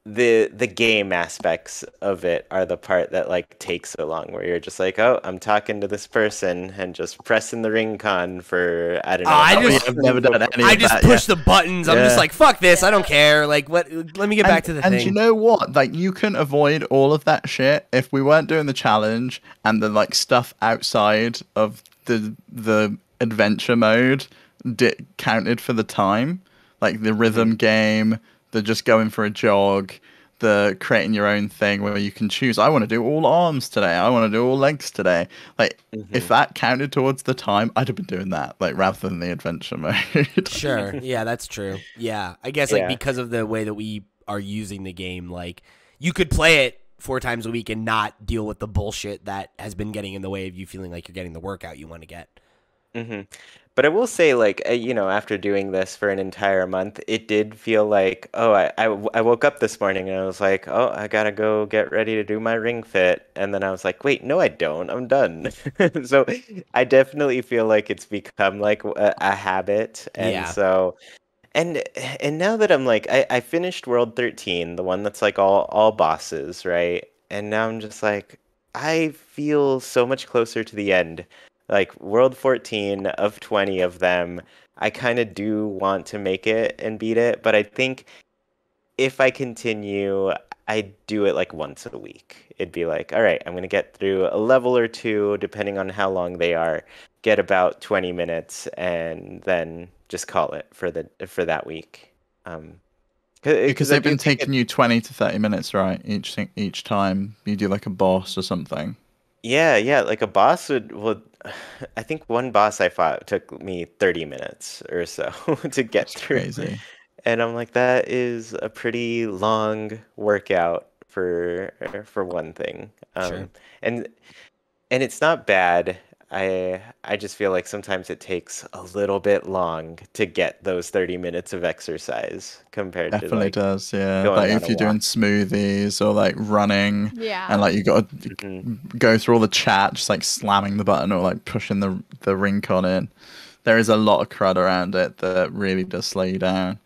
the game aspects of it are the part that like takes so long, where you're just like, oh, I'm talking to this person and just pressing the ring con for I don't know. I've never done any. I just push the buttons. I'm just like, fuck this. I don't care. Like, what? Let me get back to the thing. And you know what? Like, you can avoid all of that shit if we weren't doing the challenge and the like stuff outside of the adventure mode counted for the time, like the rhythm game. The just going for a jog, the creating your own thing where you can choose, I want to do all arms today, I want to do all legs today. Like, if that counted towards the time, I'd have been doing that, like, rather than the adventure mode. Sure, yeah, that's true. Yeah, I guess, like, because of the way that we are using the game, like, you could play it 4 times a week and not deal with the bullshit that has been getting in the way of you feeling like you're getting the workout you want to get. But I will say, like, you know, after doing this for an entire month, it did feel like, oh, I woke up this morning and I was like, oh, I gotta go get ready to do my ring fit. And then I was like, wait, no, I don't. I'm done. So I definitely feel like it's become like a habit. And so, and now that I'm like, I finished World 13, the one that's like all bosses, right? And now I'm just like, I feel so much closer to the end. Like, World 14 of 20 of them, I kind of do want to make it and beat it, but I think if I continue, I do it like once a week. It'd be like, all right, I'm going to get through a level or 2, depending on how long they are, get about 20 minutes, and then just call it for that week. Because they've been taking you 20 to 30 minutes, right? Each time you do like a boss or something. Yeah, like a boss would I think one boss I fought took me 30 minutes or so to get through. Crazy. And I'm like, that is a pretty long workout for one thing. Sure. And it's not bad. I just feel like sometimes it takes a little bit long to get those 30 minutes of exercise compared Definitely to like does, yeah. Like if you're doing smoothies or like running, and like you got to go through all the chat, just like slamming the button or like pushing the ring con in. There is a lot of crud around it that really does slow you down.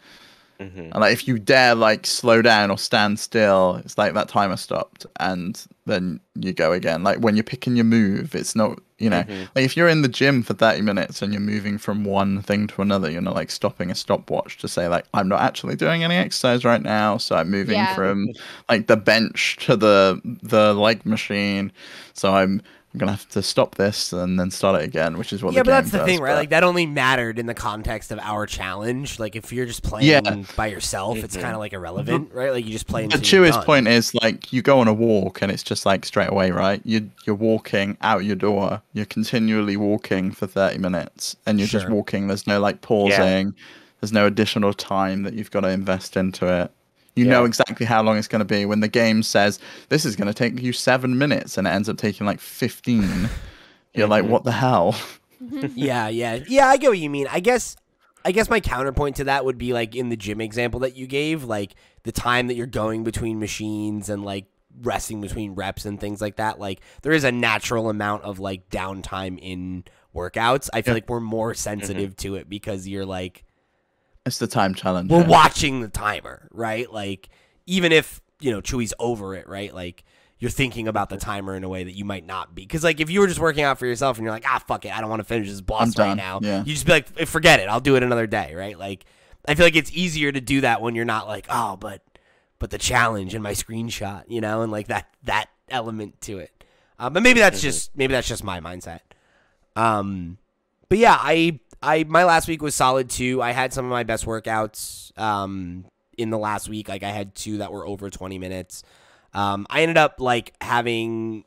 And like if you dare like slow down or stand still, it's like that timer stopped and then you go again. Like when you're picking your move, it's not, you know, like if you're in the gym for 30 minutes and you're moving from one thing to another, you're not like stopping a stopwatch to say like, I'm not actually doing any exercise right now, so I'm moving from like the bench to the leg machine, so I'm I'm gonna have to stop this and then start it again, which is what yeah, the but game that's the does, thing, right? but- Like that only mattered in the context of our challenge. Like if you're just playing by yourself, it's kind of like irrelevant, right? Like you just play. But until you're Chew's done. point is like you go on a walk and it's just like straight away, right? You're walking out your door. You're continually walking for 30 minutes, and you're just Sure. walking. There's no like pausing. There's no additional time that you've got to invest into it. You know exactly how long it's going to be. When the game says this is going to take you 7 minutes and it ends up taking like 15, you're like, what the hell? Yeah. I get what you mean. I guess my counterpoint to that would be like in the gym example that you gave, like the time that you're going between machines and like resting between reps and things like that. Like there is a natural amount of like downtime in workouts. I feel like we're more sensitive to it because you're like, It's the time challenge. we're watching the timer, right? Like even if, Chewy's over it, right? Like you're thinking about the timer in a way that you might not be. Because like if you were just working out for yourself and you're like, fuck it, I don't want to finish this boss right now. Yeah. You just be like, forget it, I'll do it another day, right? Like I feel like it's easier to do that when you're not like, oh, but the challenge and my screenshot, and like that element to it. But maybe that's just my mindset. But yeah, I my last week was solid too. I had some of my best workouts in the last week. Like I had 2 that were over 20 minutes. I ended up like having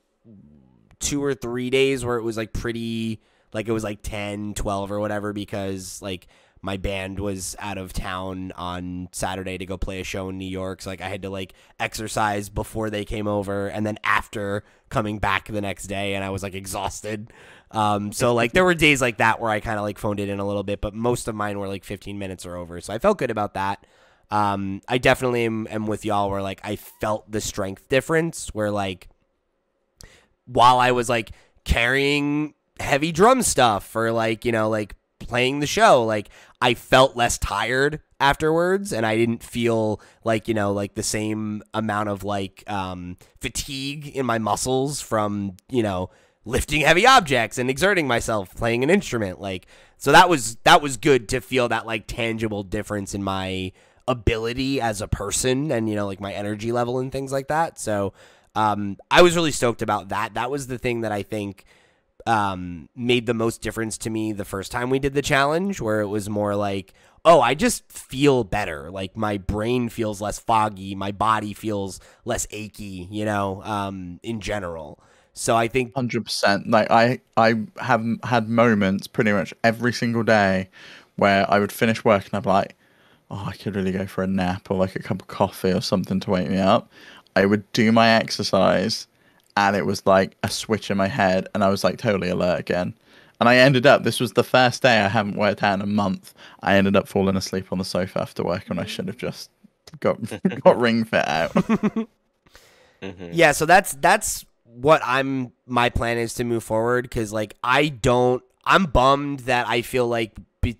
2 or 3 days where it was like pretty, like it was like 10, 12 or whatever, because like my band was out of town on Saturday to go play a show in New York. So like I had to like exercise before they came over and then after coming back the next day, and I was like exhausted. So like there were days like that where I kind of like phoned it in a little bit, but most of mine were like 15 minutes or over. So I felt good about that. I definitely am with y'all where like I felt the strength difference where like while I was like carrying heavy drum stuff or like, like playing the show, like I felt less tired afterwards, and I didn't feel like, like the same amount of like fatigue in my muscles from, lifting heavy objects and exerting myself playing an instrument. Like, so that was good to feel that like tangible difference in my ability as a person and, like my energy level and things like that. So I was really stoked about that. That was the thing that I think made the most difference to me the first time we did the challenge, where it was more like, oh, I just feel better. Like my brain feels less foggy. My body feels less achy, in general. So I think 100%. Like I have had moments pretty much every single day where I would finish work and I'm like, oh, I could really go for a nap or like a cup of coffee or something to wake me up. I would do my exercise and it was like a switch in my head and I was like totally alert again. And I ended up, this was the first day I haven't worked out in a month. I ended up falling asleep on the sofa after work when I should have just got Ring Fit out. Yeah, so that's what my plan is to move forward, because like I'm bummed that I feel like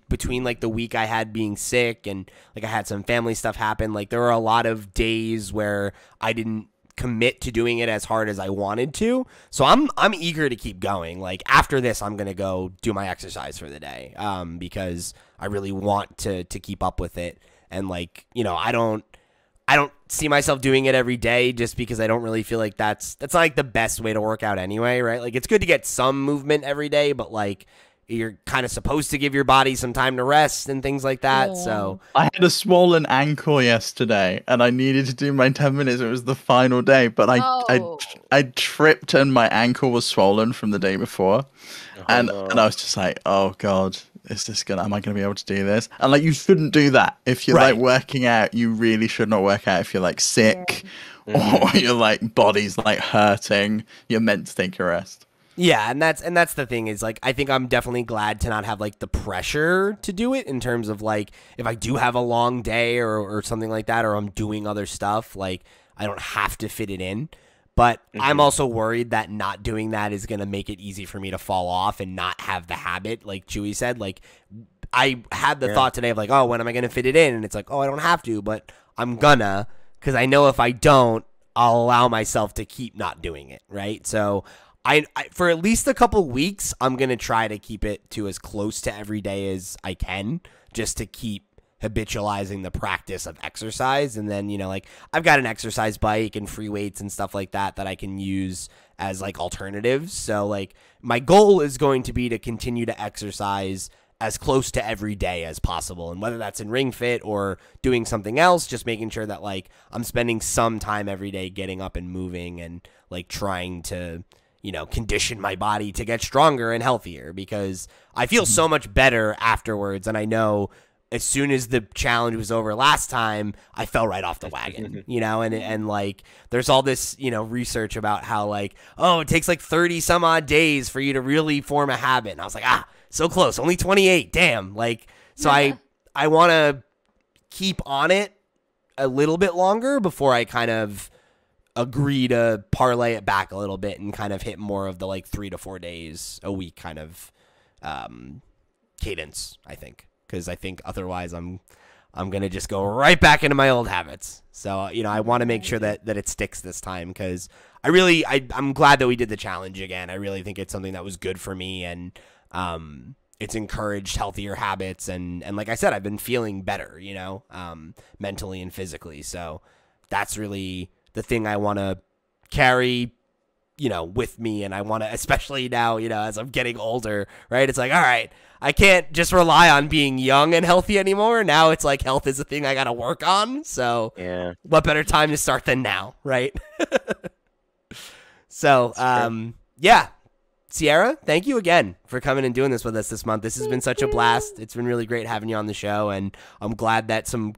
between like the week I had being sick and like I had some family stuff happen, like there were a lot of days where I didn't commit to doing it as hard as I wanted to. So I'm eager to keep going. Like after this, I'm gonna go do my exercise for the day, because I really want to keep up with it. And like, I don't see myself doing it every day just because I don't really feel like that's not like the best way to work out anyway, right? Like it's good to get some movement every day, but like you're kind of supposed to give your body some time to rest and things like that. Yeah. So I had a swollen ankle yesterday and I needed to do my 10 minutes. It was the final day, but I tripped and my ankle was swollen from the day before. And I was just like, oh God, am I gonna be able to do this? And like, you shouldn't do that. If you're like working out, you really should not work out if you're like sick or your like body's like hurting. You're meant to take a rest. yeah, and that's the thing is like I think I'm definitely glad to not have like the pressure to do it, in terms of like if I do have a long day or something like that, or I'm doing other stuff, like I don't have to fit it in. But I'm also worried that not doing that is going to make it easy for me to fall off and not have the habit, like Chewy said. Like, I had the thought today of like, oh, when am I going to fit it in? And it's like, oh, I don't have to, but I'm gonna, because I know if I don't, I'll allow myself to keep not doing it, right? So I for at least a couple weeks, I'm going to try to keep it to as close to every day as I can, just to keep habitualizing the practice of exercise. And then, you know, like I've got an exercise bike and free weights and stuff like that I can use as like alternatives. So like my goal is going to be to continue to exercise as close to every day as possible. And whether that's in Ring Fit or doing something else, just making sure that like I'm spending some time every day getting up and moving and like trying to, you know, condition my body to get stronger and healthier, because I feel so much better afterwards. And I know as soon as the challenge was over last time, I fell right off the wagon, you know, and like there's all this, you know, research about how like, oh, it takes like 30 some odd days for you to really form a habit. And I was like, so close, only 28. Damn. Like, so I want to keep on it a little bit longer before I kind of agree to parlay it back a little bit and kind of hit more of the like 3 to 4 days a week kind of cadence, I think. Because I think otherwise I'm going to just go right back into my old habits. So, you know, I want to make sure that it sticks this time, because I'm glad that we did the challenge again. I really think it's something that was good for me, and it's encouraged healthier habits. And like I said, I've been feeling better, you know, mentally and physically. So that's really the thing I want to carry, you know, with me. And I want to, especially now, you know, as I'm getting older, right? It's like, all right, I can't just rely on being young and healthy anymore. Now it's like health is a thing I got to work on. So yeah, what better time to start than now, right? So, yeah. Sierra, thank you again for coming and doing this with us this month. This has been such a blast. It's been really great having you on the show, and I'm glad that some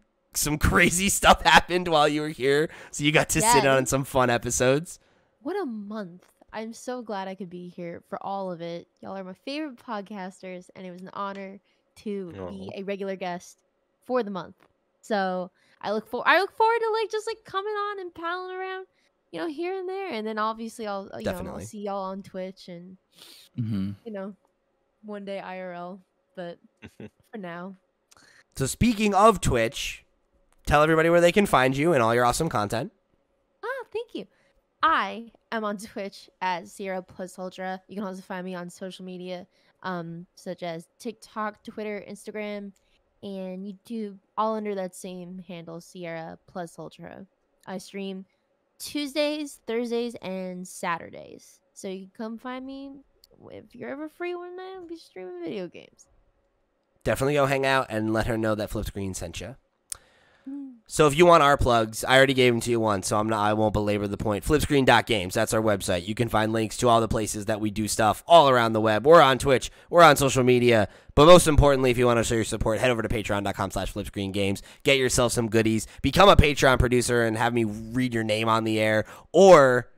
crazy stuff happened while you were here, so you got to sit on some fun episodes. What a month. I'm so glad I could be here for all of it. Y'all are my favorite podcasters, and it was an honor to be a regular guest for the month. So I look forward to like just like coming on and palling around, you know, here and there. And then obviously I'll I'll see y'all on Twitch and you know, one day IRL. But for now. So speaking of Twitch, tell everybody where they can find you and all your awesome content. Thank you. I am on Twitch as SierraPlus Ultra. You can also find me on social media, such as TikTok, Twitter, Instagram, and YouTube, all under that same handle, SierraPlus Ultra. I stream Tuesdays, Thursdays, and Saturdays. So you can come find me if you're ever free one night. I'll be streaming video games. Definitely go hang out and let her know that Flipscreen sent you. So if you want our plugs, I already gave them to you once, so I won't belabor the point. Flipscreen.games, that's our website. You can find links to all the places that we do stuff all around the web. We're on Twitch, we're on social media, but most importantly, if you want to show your support, head over to patreon.com/flipscreengames. Get yourself some goodies. Become a Patreon producer and have me read your name on the air, or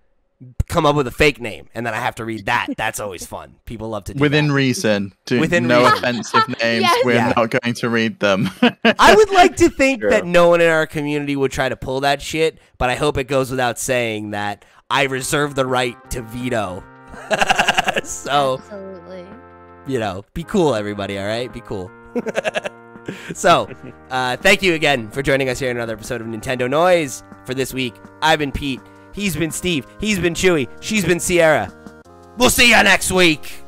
come up with a fake name, and then I have to read that. That's always fun. People love to do within that. Reason. Within no reason. offensive names. Yes. We're not going to read them. I would like to think True. that no one in our community would try to pull that shit, but I hope it goes without saying that I reserve the right to veto. So, Absolutely. you know, be cool, everybody, all right? Be cool. So, thank you again for joining us here in another episode of Nintendo Noise. For this week, I've been Pete. He's been Steve. He's been Chuy. She's been Sierra. We'll see you next week.